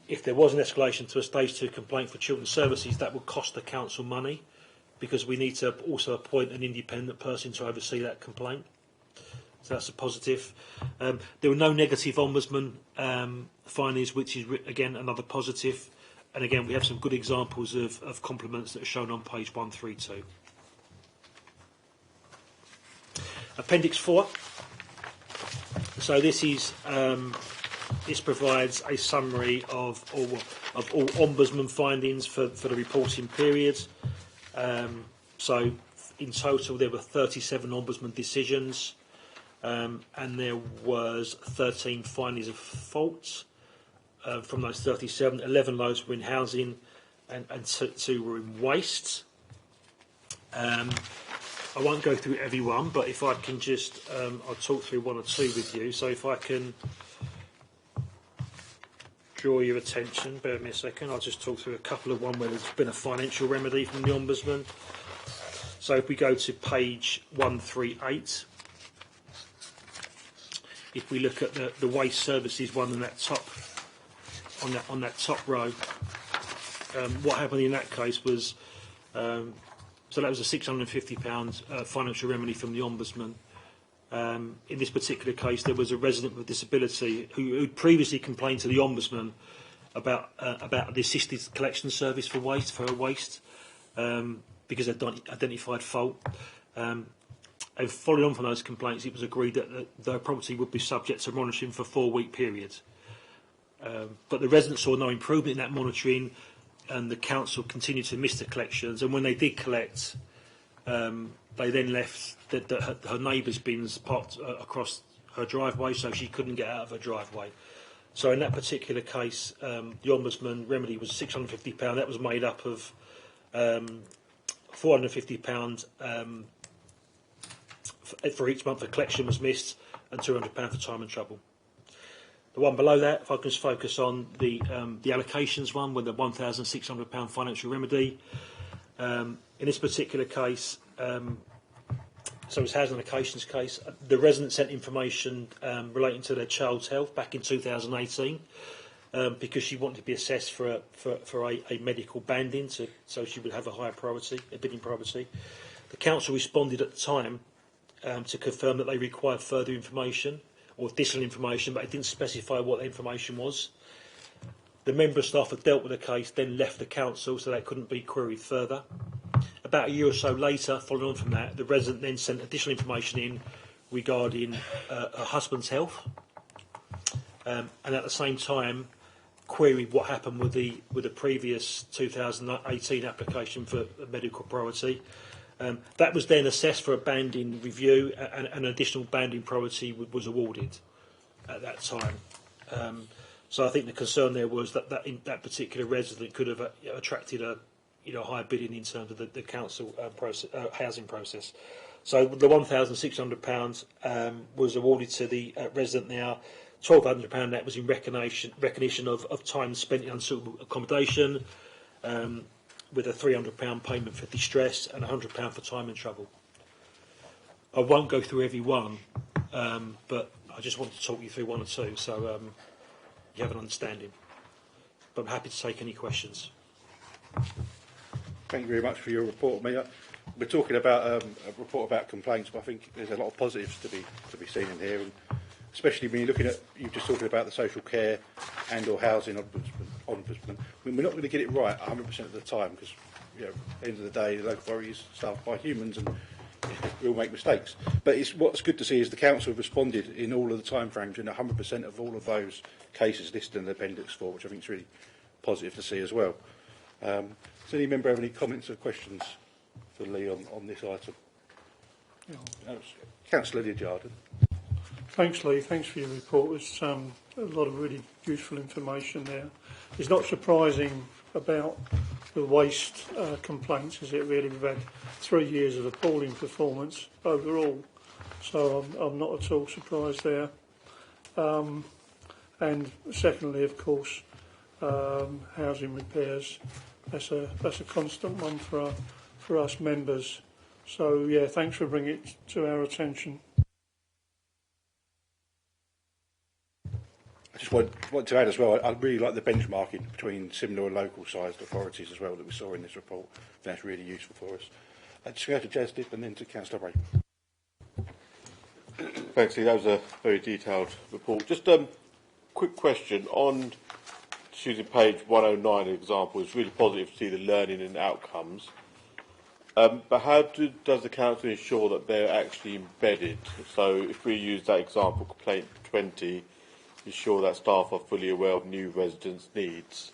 If there was an escalation to a stage 2 complaint for Children's Services, that would cost the council money, because we need to also appoint an independent person to oversee that complaint. So that's a positive. There were no negative ombudsman findings, which is, again, another positive. And again, we have some good examples of compliments that are shown on page 132. Appendix 4. So this provides a summary of all ombudsman findings for the reporting period. So in total there were 37 ombudsman decisions, and there was 13 findings of fault. From those 37, 11 of those were in housing and 2 were in waste. I won't go through every one, but if I can just, I'll talk through 1 or 2 with you. So if I can draw your attention, bear with me a second, I'll just talk through a couple of one where there's been a financial remedy from the Ombudsman. So if we go to page 138, if we look at the waste services one on that top row, what happened in that case was, so that was a £650 financial remedy from the Ombudsman. In this particular case, there was a resident with a disability who previously complained to the Ombudsman about the assisted collection service for her waste, because they'd identified fault. And following on from those complaints, it was agreed that the property would be subject to monitoring for a 4-week period. But the residents saw no improvement in that monitoring, and the council continued to miss the collections. And when they did collect, they then left her neighbour's bins parked across her driveway, so she couldn't get out of her driveway. So in that particular case, the Ombudsman remedy was £650. That was made up of £450 for each month the collection was missed, and £200 for time and trouble. The one below that, if I can just focus on the allocations one, with the £1,600 financial remedy. In this particular case, so it's housing allocations case, the resident sent information relating to their child's health back in 2018 because she wanted to be assessed for a medical banding, so she would have a higher priority, a bidding priority. The council responded at the time to confirm that they required further information or additional information, but it didn't specify what the information was. The member of staff that dealt with the case then left the council, so that couldn't be queried further. About a year or so later, following on from that, the resident then sent additional information in regarding her husband's health, and at the same time queried what happened with the previous 2018 application for a medical priority. That was then assessed for a banding review, and an additional banding priority was awarded at that time. So I think the concern there was that that particular resident could have attracted a higher bidding in terms of the council housing process. So the £1,600 was awarded to the resident now. £1,200 that was in recognition of time spent in unsuitable accommodation, with a £300 payment for distress and £100 for time and trouble. I won't go through every one, but I just wanted to talk you through one or two, so you have an understanding. But I'm happy to take any questions. Thank you very much for your report, Mia. We're talking about a report about complaints, but I think there's a lot of positives to be seen in here, and especially when you're looking at, you're just talking about the social care and or housing ombudsman. We're not going to get it right 100% of the time, because at the end of the day, the local authority is staffed by humans, and we'll make mistakes. But what's good to see is the council have responded in all of the timeframes in 100% of all of those cases listed in the Appendix 4, which I think is really positive to see as well. Does any member have any comments or questions for Lee on this item? Councillor Lydiard. Thanks, Lee. Thanks for your report. There's a lot of really useful information there. It's not surprising about the waste complaints, is it really? We've had 3 years of appalling performance overall, so I'm not at all surprised there. And secondly, of course, housing repairs. That's a constant one for us members. So yeah, thanks for bringing it to our attention. I just want to add as well, I really like the benchmarking between similar and local sized authorities as well that we saw in this report. I think that's really useful for us. Just go to Jez Dip and then to Councillor Bray. Thanks, Lee. That was a very detailed report. Just a quick question on choosing page 109 example. It's really positive to see the learning and outcomes. But how does the council ensure that they're actually embedded? So if we use that example, complaint 20, ensure that staff are fully aware of new residents' needs.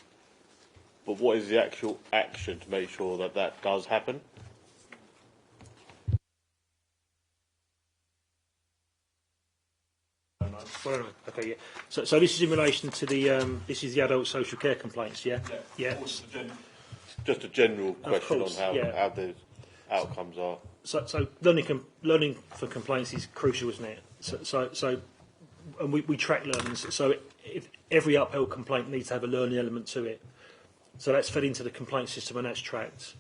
But what is the actual action to make sure that that does happen? Okay, yeah. So this is in relation to the this is the adult social care complaints, yeah? Yeah. Just a general question course, on how the outcomes are. So learning for complaints is crucial, isn't it? So and we track learnings. So if every upheld complaint needs to have a learning element to it. So that's fed into the complaint system and that's tracked.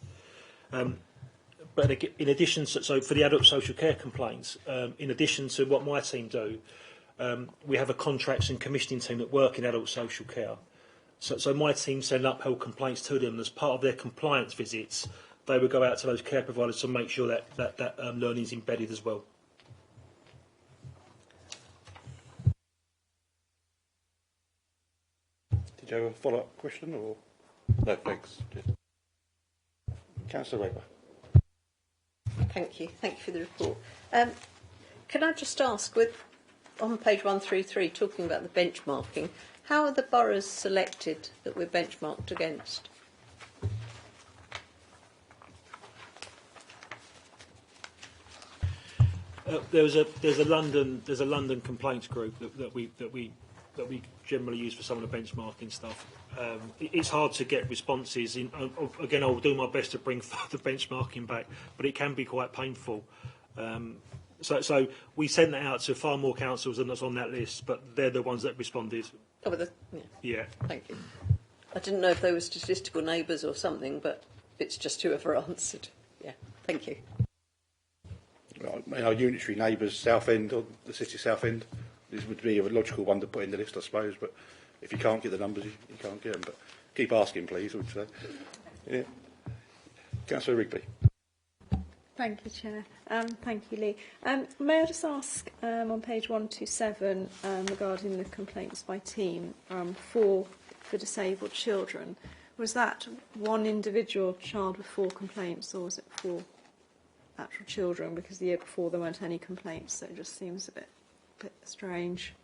But in addition, so for the adult social care complaints, in addition to what my team do, we have a contracts and commissioning team that work in adult social care. So my team send upheld complaints to them as part of their compliance visits. They would go out to those care providers to make sure that learning is embedded as well. Did you have a follow-up question or? No, thanks. Councillor Raper. Thank you. Thank you for the report. Can I just ask, on page 133, talking about the benchmarking, How are the boroughs selected that we're benchmarked against? There's a London complaints group that we generally use for some of the benchmarking stuff. It's hard to get responses. Again, I'll do my best to bring the benchmarking back, but it can be quite painful. So we sent that out to far more councils than that's on that list, but they're the ones that responded. Oh, but Yeah. Thank you. I didn't know if they were statistical neighbours or something, but it's just whoever answered. Yeah, thank you. Our unitary neighbours, Southend, or the city Southend, this would be a logical one to put in the list, I suppose. But if you can't get the numbers, you can't get them. But keep asking, please. I would say. Yeah. Councillor Rigby. Thank you, Chair. Thank you, Lee. May I just ask on page 127 regarding the complaints by team for disabled children, was that one individual child with 4 complaints, or was it 4 actual children? Because the year before there weren't any complaints, so it just seems a bit strange.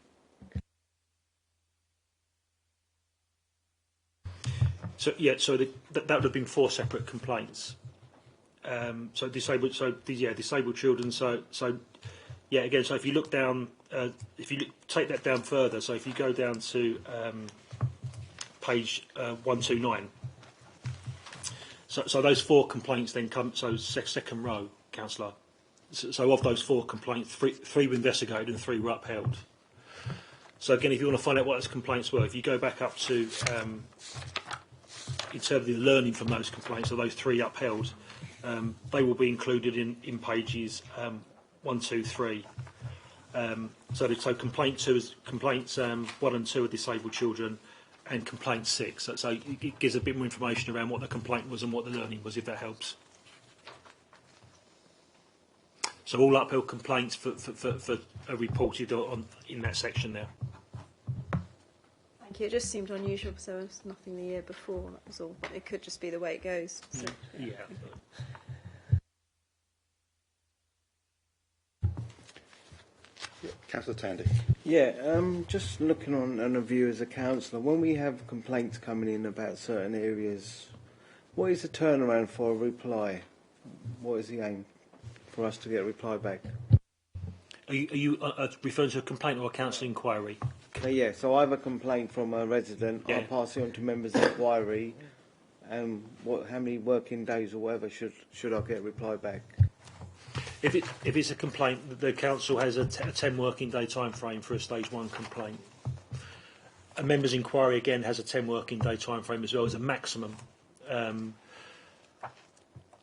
So that would have been 4 separate complaints. Disabled children. So again. So if you look down, take that down further. So if you go down to page 129. So those 4 complaints then come. So second row, councillor. So of those 4 complaints, 3 were investigated and 3 were upheld. So again, if you want to find out what those complaints were, if you go back up to in terms of the learning from those complaints, so those 3 upheld. They will be included in pages 1, 2, 3. So complaints 1 and 2 are disabled children, and complaint 6. So it gives a bit more information around what the complaint was and what the learning was, if that helps. So all upheld complaints are reported in that section there. Thank you. It just seemed unusual because there was nothing the year before, that was all. But it could just be the way it goes. So, yeah. Councillor Tandy. Yeah, just looking on a view as a councillor, when we have complaints coming in about certain areas, what is the turnaround for a reply? What is the aim for us to get a reply back? Are you referring to a complaint or a council inquiry? Yeah, so I have a complaint from a resident. Yeah. I'll pass it on to members' inquiry. And how many working days or whatever should I get a reply back? If it's a complaint, the council has a 10 working day time frame for a stage 1 complaint. A members' inquiry again has a 10 working day time frame as well as a maximum.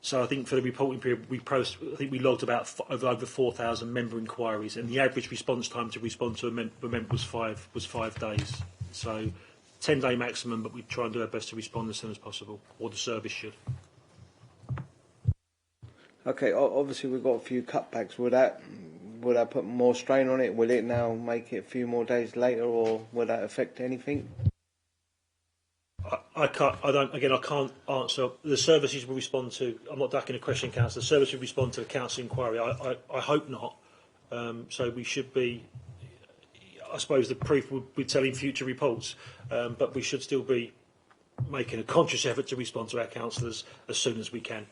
So I think for the reporting period, we logged about over 4,000 member inquiries, and the average response time to respond to a member was 5 days. So 10-day maximum, but we try and do our best to respond as soon as possible, or the service should. Okay, obviously we've got a few cutbacks. Would that put more strain on it? Will it now make it a few more days later, or will that affect anything? I can't answer. The services will respond to. I'm not ducking a question, councillor. The service will respond to the council inquiry. I hope not. So we should be. I suppose the proof would be telling future reports, but we should still be making a conscious effort to respond to our councillors as soon as we can.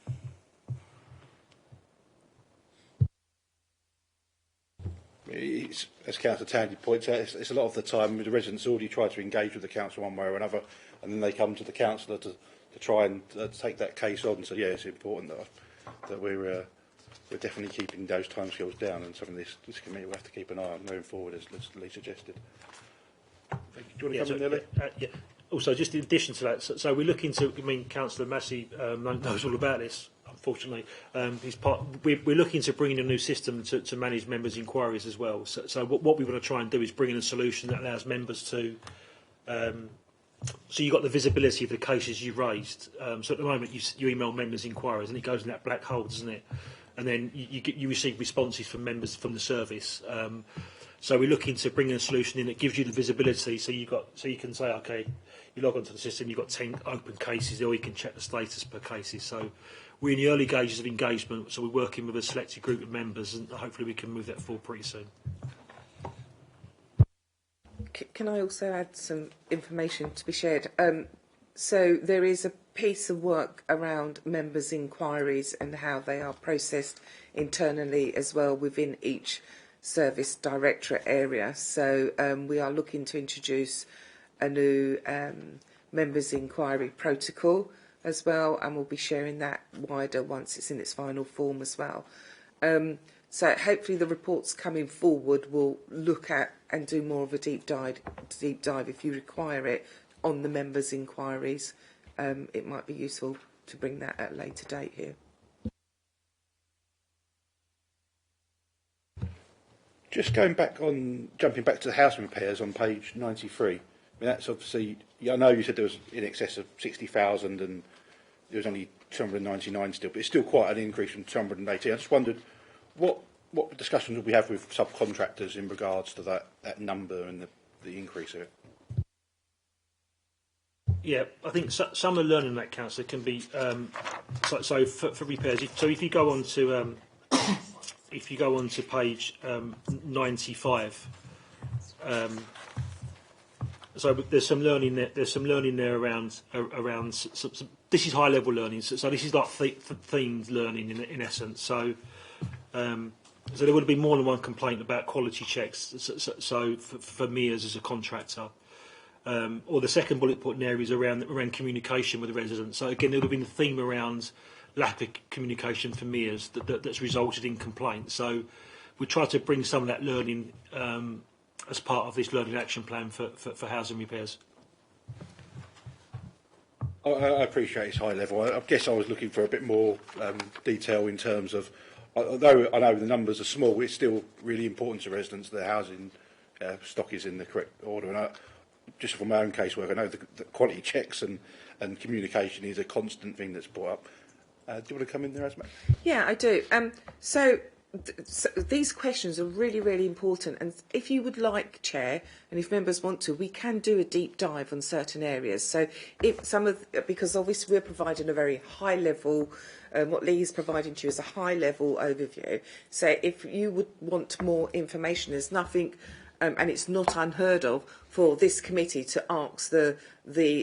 As Councillor Tandy points out, it's a lot of the time the residents already try to engage with the council one way or another, and then they come to the councillor to try and take that case on. So yeah, it's important that we're definitely keeping those timescales down, and something this committee will have to keep an eye on moving forward, as Lee suggested. Do you want to come in there, Lee? Yeah. Also, just in addition to that, so we're looking to. I mean, Councillor Massey knows all about this. Unfortunately, we're looking to bring in a new system to manage members' inquiries as well. So what we want to try and do is bring in a solution that allows members to. So you've got the visibility of the cases you raised. So at the moment you email members' inquiries and it goes in that black hole, doesn't it? And then you receive responses from members from the service. So we're looking to bring in a solution in that gives you the visibility. So you can say, okay, you log onto the system, you've got 10 open cases, or you can check the status per cases. So we're in the early stages of engagement. So we're working with a selected group of members, and hopefully we can move that forward pretty soon. can I also add some information to be shared? So there is a piece of work around members' inquiries and how they are processed internally as well within each service directorate area. So we are looking to introduce a new members' inquiry protocol as well, and we'll be sharing that wider once it's in its final form as well. So hopefully the reports coming forward will look at and do more of a deep dive if you require it on the members' inquiries. It might be useful to bring that at a later date here. Just jumping back to the housing repairs on page 93. I mean, that's obviously, I know you said there was in excess of 60,000 and there was only 299 still, but it's still quite an increase from 280. I just wondered what discussions will we have with subcontractors in regards to that number and the increase of it? Yeah, I think some are learning that, Councillor, can be so for repairs. So if you go on to page 95, so there's some learning there. There's some learning there around. This is high level learning. So this is like themed learning in essence. So there would have been more than one complaint about quality checks. So for me as a contractor. Or the second bullet point there is around communication with the residents. So again, there would have been a theme around lack of communication for me that's resulted in complaints. So we try to bring some of that learning as part of this learning action plan for housing repairs. I appreciate it's high level. I guess I was looking for a bit more detail in terms of, although I know the numbers are small, it's still really important to residents that the housing stock is in the correct order. And just from my own casework, I know the quality checks and communication is a constant thing that's brought up. Do you want to come in there, Asma? Yeah, I do. So these questions are really, really important. And if you would like, Chair, and if members want to, we can do a deep dive on certain areas. So if because obviously we're providing a very high level, what Lee is providing to you is a high level overview. So if you would want more information, there's nothing. And it's not unheard of for this committee to ask the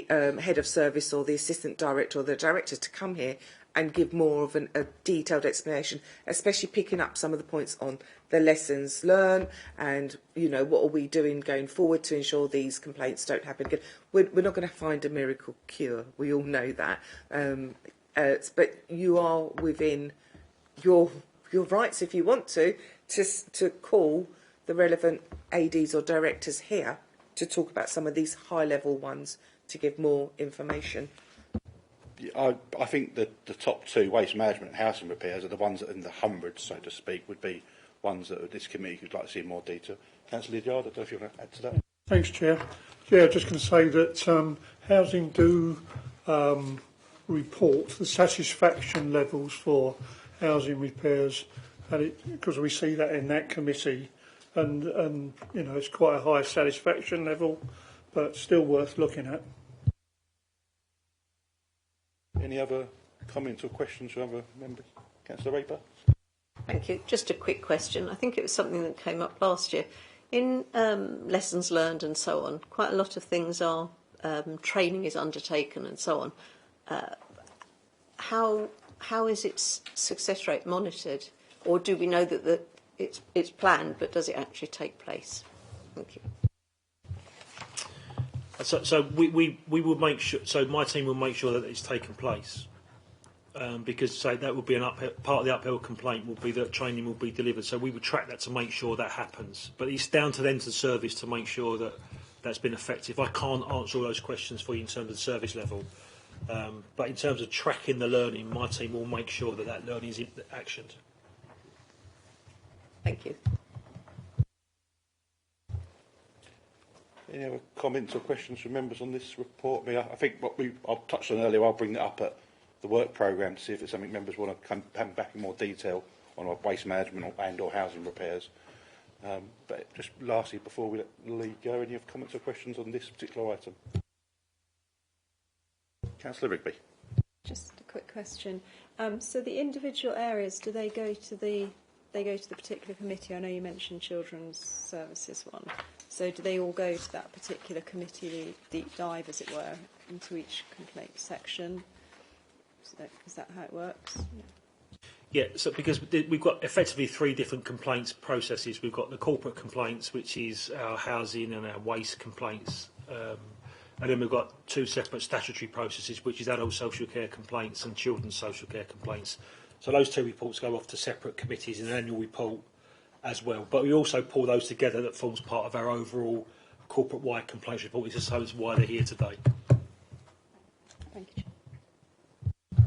head of service or the assistant director or the director to come here and give more of a detailed explanation, especially picking up some of the points on the lessons learned and, what are we doing going forward to ensure these complaints don't happen again. We're not going to find a miracle cure. We all know that. But you are within your rights, if you want to call the relevant ADs or directors here to talk about some of these high-level ones to give more information. I think that the top two, waste management and housing repairs, are the ones that are in the hundreds, so to speak, would be ones that this committee would like to see in more detail. Councillor Lydiard, I don't know if you want to add to that. Thanks, Chair. Yeah, just going to say that housing do report the satisfaction levels for housing repairs, and because we see that in that committee. And it's quite a high satisfaction level, but still worth looking at. Any other comments or questions from other members? Councillor Raper? Thank you. Just a quick question. I think it was something that came up last year. In lessons learned and so on, quite a lot of things are training is undertaken and so on. How is its success rate monitored? Or do we know that it's planned, but does it actually take place? Thank you. So we will make sure. So my team will make sure that it's taken place, because that will be part of the uphill complaint will be that training will be delivered. So we would track that to make sure that happens. But it's down to them to the service to make sure that that's been effective. I can't answer all those questions for you in terms of the service level, but in terms of tracking the learning, my team will make sure that learning is actioned. Thank you. Any other comments or questions from members on this report? I think I've touched on earlier, I'll bring that up at the work programme to see if it's something members want to come back in more detail on our waste management and/or housing repairs. But just lastly, before we let Lee go, any other comments or questions on this particular item? Councillor Rigby. Just a quick question. So the individual areas, do they go to the they go to the particular committee? I know you mentioned Children's Services one. So do they all go to that particular committee, the deep dive, as it were, into each complaint section? Is that how it works? Yeah, so because we've got effectively 3 different complaints processes. We've got the corporate complaints, which is our housing and our waste complaints. And then we've got 2 separate statutory processes, which is adult social care complaints and children's social care complaints. So those 2 reports go off to separate committees in an annual report as well. But we also pull those together. That forms part of our overall corporate-wide complaints report. So it's why they're here today. Thank you.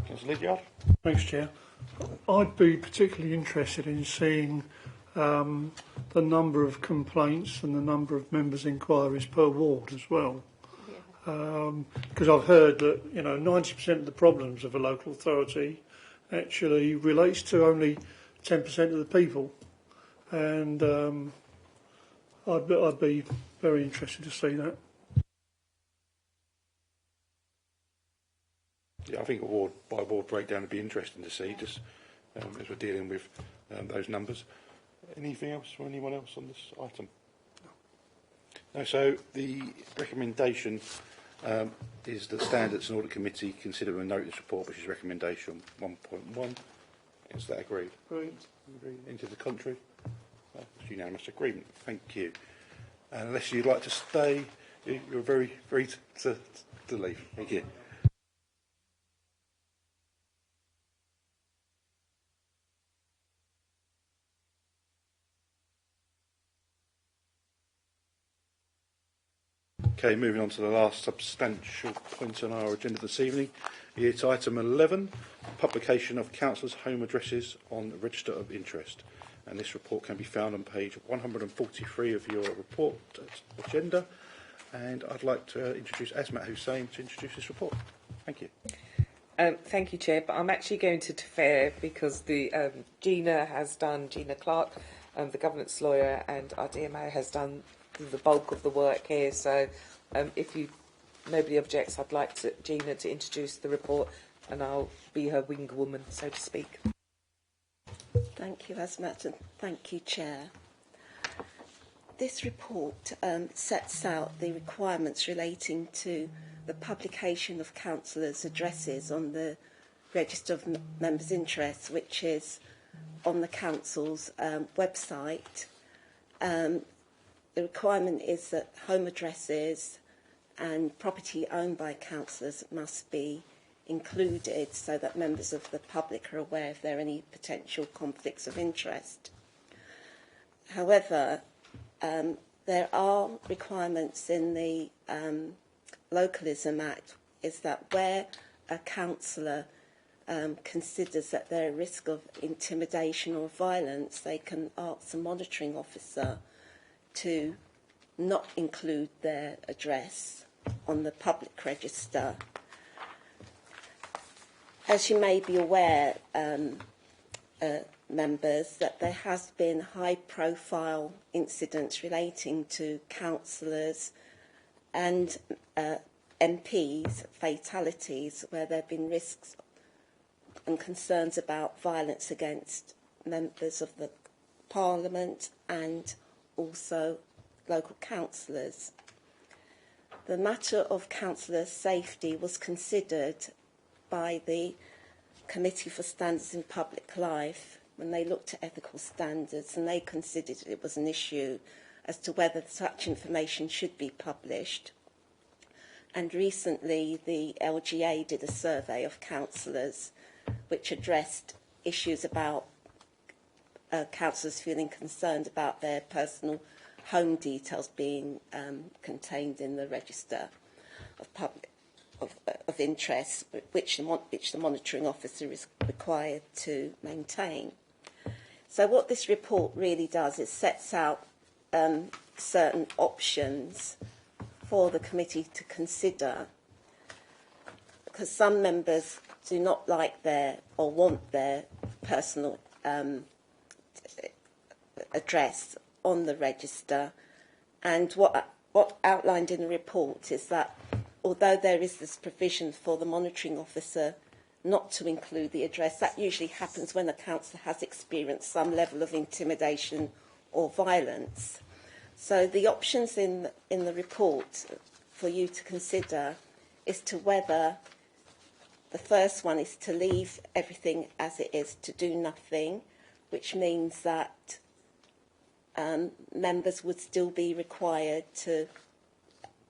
Councillor Lydiard. Thanks, Chair. I'd be particularly interested in seeing the number of complaints and the number of members' inquiries per ward as well. Because I've heard that 90% of the problems of a local authority actually relates to only 10% of the people, and I'd be very interested to see that. Yeah, I think a ward by ward breakdown would be interesting to see, just as we're dealing with those numbers. Anything else from anyone else on this item? No. So the recommendation is the Standards and Audit Committee consider a notice report, which is recommendation 1.1. Is that agreed? Agreed. Into the contrary? It's unanimous agreement. Thank you. And unless you'd like to stay, you're very free to leave. Thank you. Okay, moving on to the last substantial point on our agenda this evening. It's item 11, publication of councillors' home addresses on the Register of Interest. And this report can be found on page 143 of your report agenda. And I'd like to introduce Asmat Hussain to introduce this report. Thank you. Thank you, Chair. But I'm actually going to defer because the Gina Clark, the governance lawyer, and our DMO has done the bulk of the work here. So if nobody objects, I'd like Gina to introduce the report, and I'll be her wing woman, so to speak. Thank you, Asmat, and thank you, Chair. This report sets out the requirements relating to the publication of councillors' addresses on the Register of Members' Interests, which is on the council's website. The requirement is that home addresses and property owned by councillors must be included so that members of the public are aware if there are any potential conflicts of interest. However, there are requirements in the Localism Act, is that where a councillor considers that they're at risk of intimidation or violence, they can ask the monitoring officer to not include their address on the public register. As you may be aware, members, that there has been high-profile incidents relating to councillors and MPs, fatalities, where there have been risks and concerns about violence against members of the Parliament and also local councillors. The matter of councillor safety was considered by the Committee for Standards in Public Life when they looked at ethical standards, and they considered it was an issue as to whether such information should be published. And recently the LGA did a survey of councillors which addressed issues about councillors feeling concerned about their personal home details being contained in the register of interest, which the monitoring officer is required to maintain. So what this report really does is sets out certain options for the committee to consider, because some members do not like their or want their personal address on the register. And what outlined in the report is that although there is this provision for the monitoring officer not to include the address. That usually happens when a councillor has experienced some level of intimidation or violence. So the options in the report for you to consider is to whether the first one is to leave everything as it is, to do nothing, which means that members would still be required to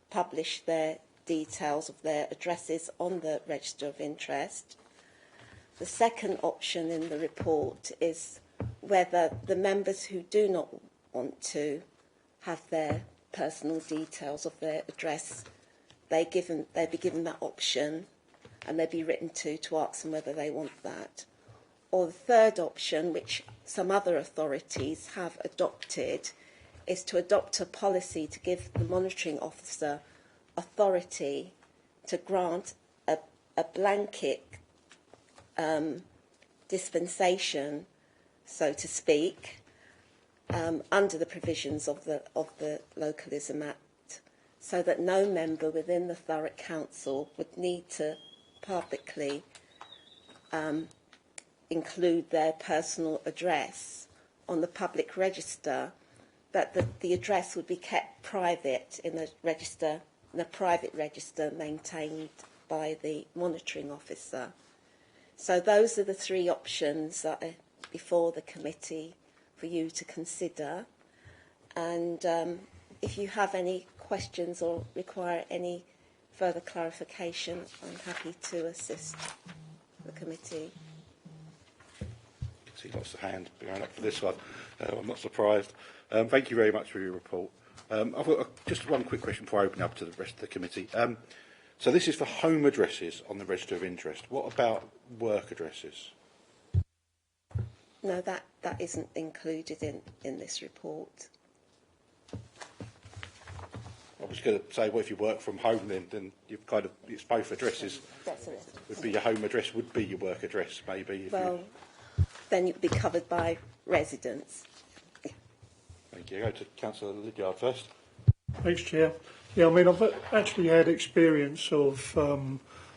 publish their details of their addresses on the Register of Interest. The second option in the report is whether the members who do not want to have their personal details of their address, they'd be given that option, and they'd be written to ask them whether they want that. Or the third option, which some other authorities have adopted, is to adopt a policy to give the monitoring officer authority to grant a blanket dispensation, so to speak, under the provisions of the Localism Act, so that no member within the Thurrock Council would need to publicly include their personal address on the public register, but the address would be kept private in a private register maintained by the monitoring officer. So those are the three options that are before the committee for you to consider. And if you have any questions or require any further clarification, I'm happy to assist the committee. See lots of hands going up for this one. I'm not surprised. Thank you very much for your report. I've got just one quick question before I open up to the rest of the committee. So this is for home addresses on the Register of Interest. What about work addresses? No, that isn't included in this report. I was going to say, well, if you work from home, then you've kind of, it's both addresses. That's it. Would be your home address, would be your work address, maybe. Well, then you'd be covered by residents. Thank you. Go to Councillor Lydiard first. Thanks, Chair. Yeah, I mean, I've actually had experience of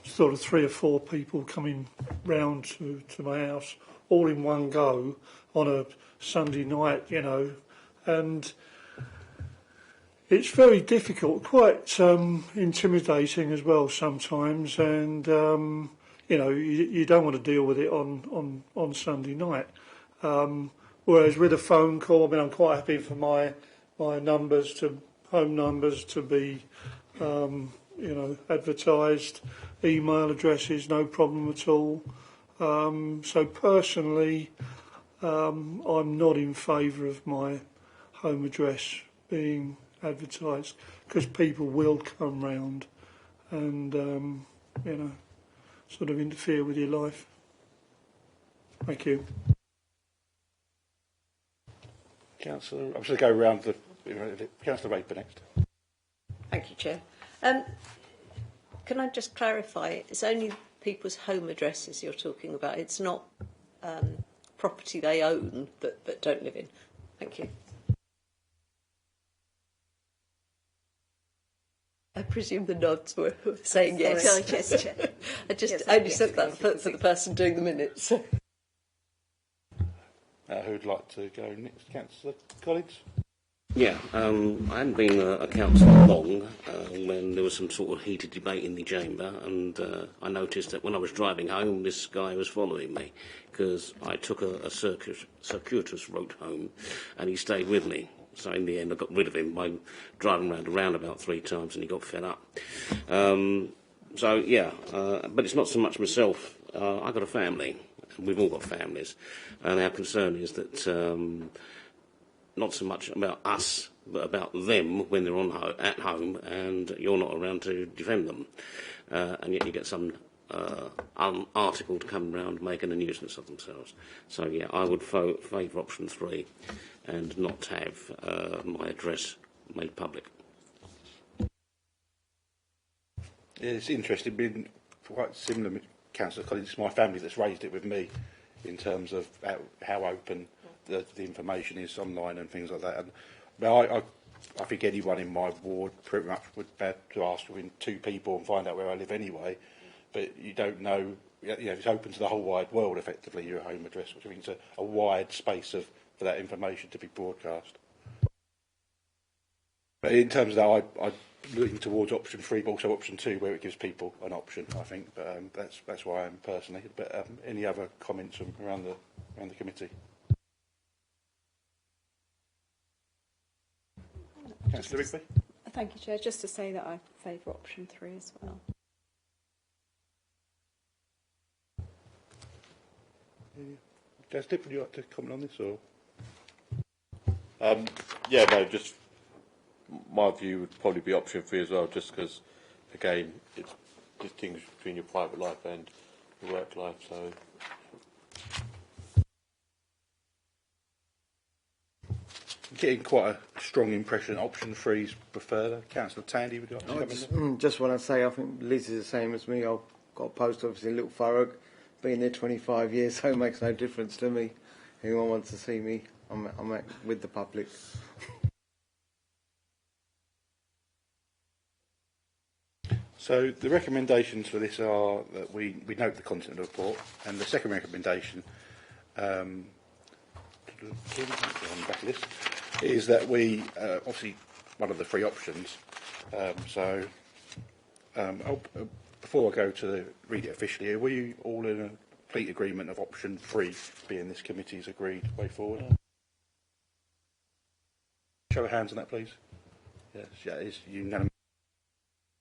sort of 3 or 4 people coming round to my house all in one go on a Sunday night, you know, and it's very difficult, quite intimidating as well sometimes, and you know, you don't want to deal with it on Sunday night. Whereas with a phone call, I mean, I'm quite happy for my numbers to home numbers to be, you know, advertised. Email addresses, no problem at all. So personally, I'm not in favour of my home address being advertised, because people will come round and, you know, sort of interfere with your life. Thank you. Councillor, I'm just going to go around the Councillor Raper next. Thank you, Chair. Can I just clarify? It's only people's home addresses you're talking about. It's not property they own but don't live in. Thank you. I presume the nods were saying yes. Sorry, yes, Chair. I just Yes, only yes, said that for the person doing the minutes. Who'd like to go next? Councillor Collins? Yeah, I hadn't been a councillor long when there was some sort of heated debate in the chamber, and I noticed that when I was driving home, this guy was following me because I took a circuitous route home, and he stayed with me. So in the end, I got rid of him by driving around a roundabout 3 times, and he got fed up. So yeah, but it's not so much myself. I've got a family. We've all got families, and our concern is that not so much about us, but about them when they're at home, and you're not around to defend them, and yet you get some article to come round making a nuisance of themselves. So yeah, I would favour option 3, and not have my address made public. It's interesting, been quite similar with Councillor Collins. It's my family that's raised it with me in terms of how open the information is online and things like that. And I think anyone in my ward pretty much would have to ask within 2 people and find out where I live anyway. but you don't know. It's open to the whole wide world, effectively, your home address, which means a wide space for that information to be broadcast. But in terms of that, I'm looking towards option 3, but also option 2, where it gives people an option, I think. But that's why I am personally. But any other comments from around the committee? Councillor Rigby? Thank you, Chair. Just to say that I favour option 3 as well. Jasdip, would you like to comment on this, or? Yeah, no, just my view would probably be option 3 as well, just because, again, it's distinguished between your private life and your work life, so. Getting quite a strong impression option 3 is preferred. Councillor Tandy, would you like to come in? Just want to say, I think Liz is the same as me. I've got a post office in Little Thurrock, been there 25 years, so it makes no difference to me. Anyone wants to see me, I'm with the public. So the recommendations for this are that we note the content of the report, and the second recommendation on the back of this is that we obviously one of the 3 options. Before I go to read it officially, are we all in a complete agreement of option 3 being this committee's agreed way forward? Show of hands on that, please. Yes, yeah, it is unanimous.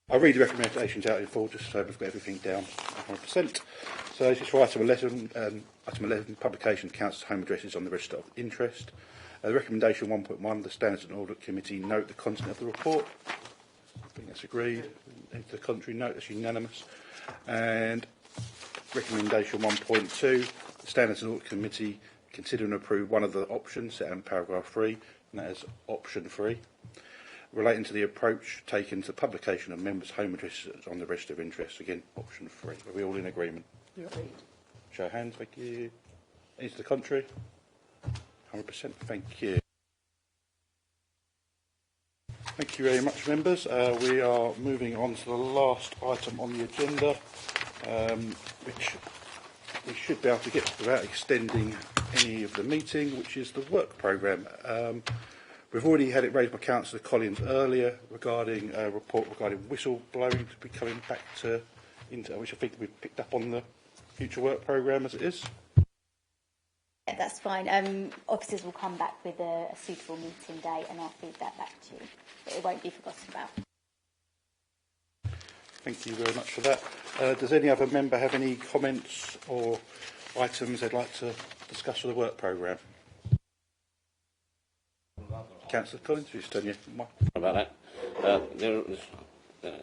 I'll read the recommendations out in full just so we've got everything down 100%. So this is for item 11, publication of council's home addresses on the register of interest. Recommendation 1.1, the Standards and Audit Committee note the content of the report. I think that's agreed. To the contrary note, that's unanimous. And recommendation 1.2, the Standards and Audit Committee consider and approve one of the options set in paragraph 3, and that is option 3. Relating to the approach taken to publication of members' home addresses on the register of interest. Again, option 3. Are we all in agreement? Yep. Show of hands, thank you. Any to the contrary? 100%, thank you. Thank you very much, members. We are moving on to the last item on the agenda, which we should be able to get without extending any of the meeting, which is the work programme. We've already had it raised by Councillor Collins earlier regarding a report regarding whistleblowing to be coming back into which I think we've picked up on the future work programme as it is. Yeah, that's fine. Officers will come back with a suitable meeting date and I'll feed that back to you. But it won't be forgotten about. Thank you very much for that. Does any other member have any comments or items they'd like to discuss for the work programme? Councillor Collins, you stand here. About that. There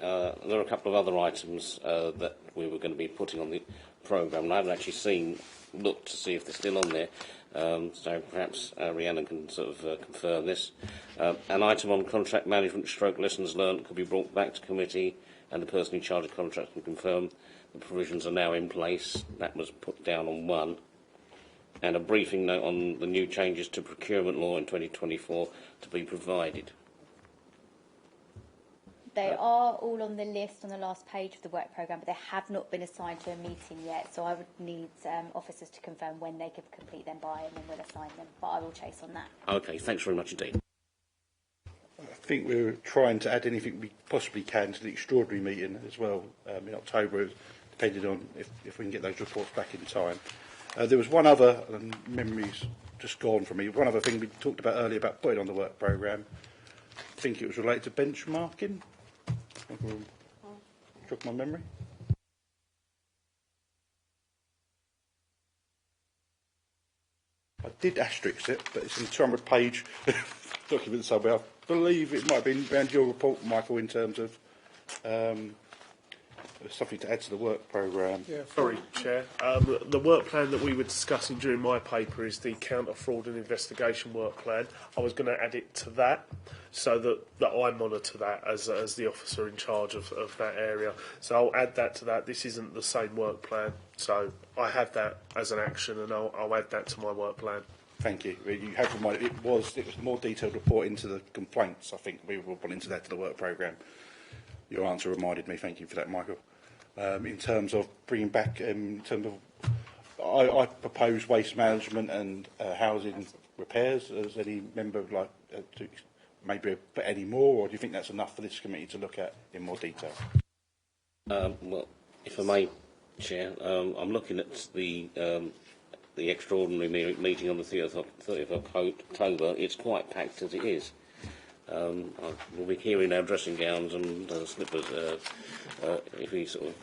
are a couple of other items that we were going to be putting on the programme, and I haven't actually looked to see if they're still on there. So perhaps Rhiannon can sort of confirm this. An item on contract management / lessons learned could be brought back to committee, and the person in charge of contracts can confirm the provisions are now in place. That was put down on 1. And a briefing note on the new changes to procurement law in 2024 to be provided. They are all on the list on the last page of the work programme, but they have not been assigned to a meeting yet, so I would need officers to confirm when they could complete them by, and then we'll assign them, but I will chase on that. Okay, thanks very much indeed. I think we're trying to add anything we possibly can to the extraordinary meeting as well in October, depending on if we can get those reports back in time. There was one other, and memory's just gone from me, one other thing we talked about earlier about putting on the work programme. I think it was related to benchmarking. Took my memory. I did asterisk it, but it's in a 200-page document somewhere. I believe it might have been around your report, Michael, in terms of something to add to the work programme. Yeah, sorry, Chair. The work plan that we were discussing during my paper is the counter fraud and investigation work plan. I was going to add it to that so that I monitor that as the officer in charge of that area. So I'll add that to that. This isn't the same work plan, so I have that as an action, and I'll add that to my work plan. Thank you. You have reminded it was a more detailed report into the complaints. I think we will put into that to the work programme. Your answer reminded me. Thank you for that, Michael. in terms of bringing back, in terms of, I propose waste management and housing repairs. As any member would like to maybe put any more, or do you think that's enough for this committee to look at in more detail? Well, if I may, Chair, I'm looking at the extraordinary meeting on the 30th of October. It's quite packed as it is. We'll be here in our dressing gowns and slippers if we sort of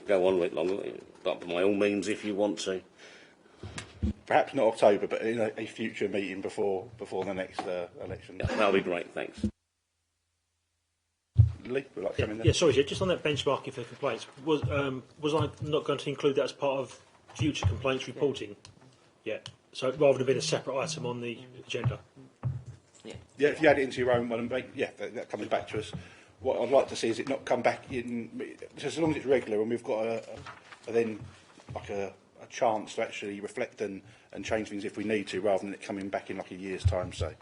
go on a bit longer, but by all means, if you want to. Perhaps not October, but in a future meeting before the next election. Yeah, that'll be great, thanks. Lee, would like to come in there? Yeah, sorry, just on that benchmarking for complaints, was I not going to include that as part of future complaints reporting? Yeah. So rather than being a separate item on the agenda. Yeah, if you add it into your own one and that comes back to us. What I'd like to see is it not come back in, just as long as it's regular and we've got a chance to actually reflect and change things if we need to, rather than it coming back in like a year's time, say.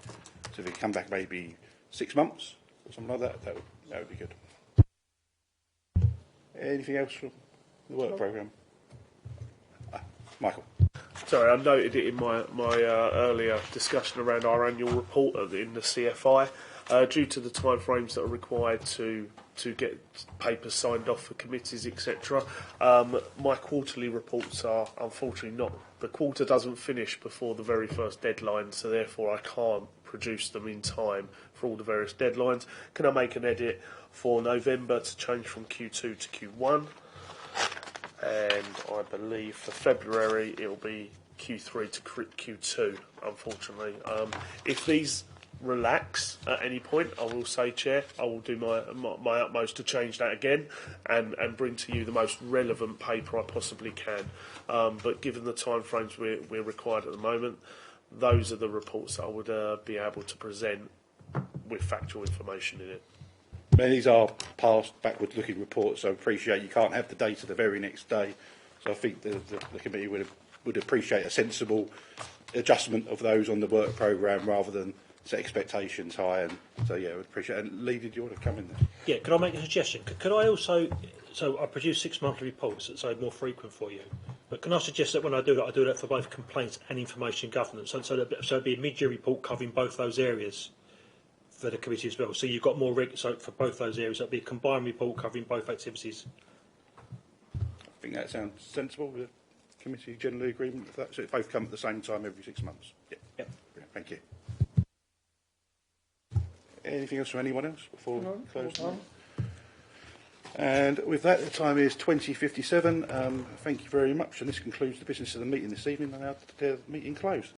So if it come back maybe 6 months or something like that, that would be good. Anything else from the work programme? Michael. Sorry, I noted it in my earlier discussion around our annual report in the CFI. Due to the timeframes that are required to get papers signed off for committees, etc., my quarterly reports are unfortunately not. The quarter doesn't finish before the very first deadline, so therefore I can't produce them in time for all the various deadlines. Can I make an edit for November to change from Q2 to Q1? And I believe for February it'll be Q3 to Q2, unfortunately. If these relax at any point, I will say, Chair, I will do my utmost to change that again and bring to you the most relevant paper I possibly can. But given the timeframes we're required at the moment, those are the reports that I would be able to present with factual information in it. These are past, backward-looking reports, so I appreciate you can't have the data the very next day. So I think the committee would appreciate a sensible adjustment of those on the work programme rather than set expectations high. And so, yeah, I would appreciate it. And Lee, did you want to come in there? Yeah, could I make a suggestion? Could I also, so I produce 6 monthly reports, so more frequent for you. But can I suggest that when I do that for both complaints and information governance? So it'd be a mid-year report covering both those areas for the committee as well. So you've got more so for both those areas. That'd be a combined report covering both activities. I think that sounds sensible. The committee generally agreement with that. So it both come at the same time every 6 months. Yeah. Thank you. Anything else from anyone else before we close? No. And with that, the time is 20:57. Thank you very much, and this concludes the business of the meeting this evening. I now declare the meeting closed.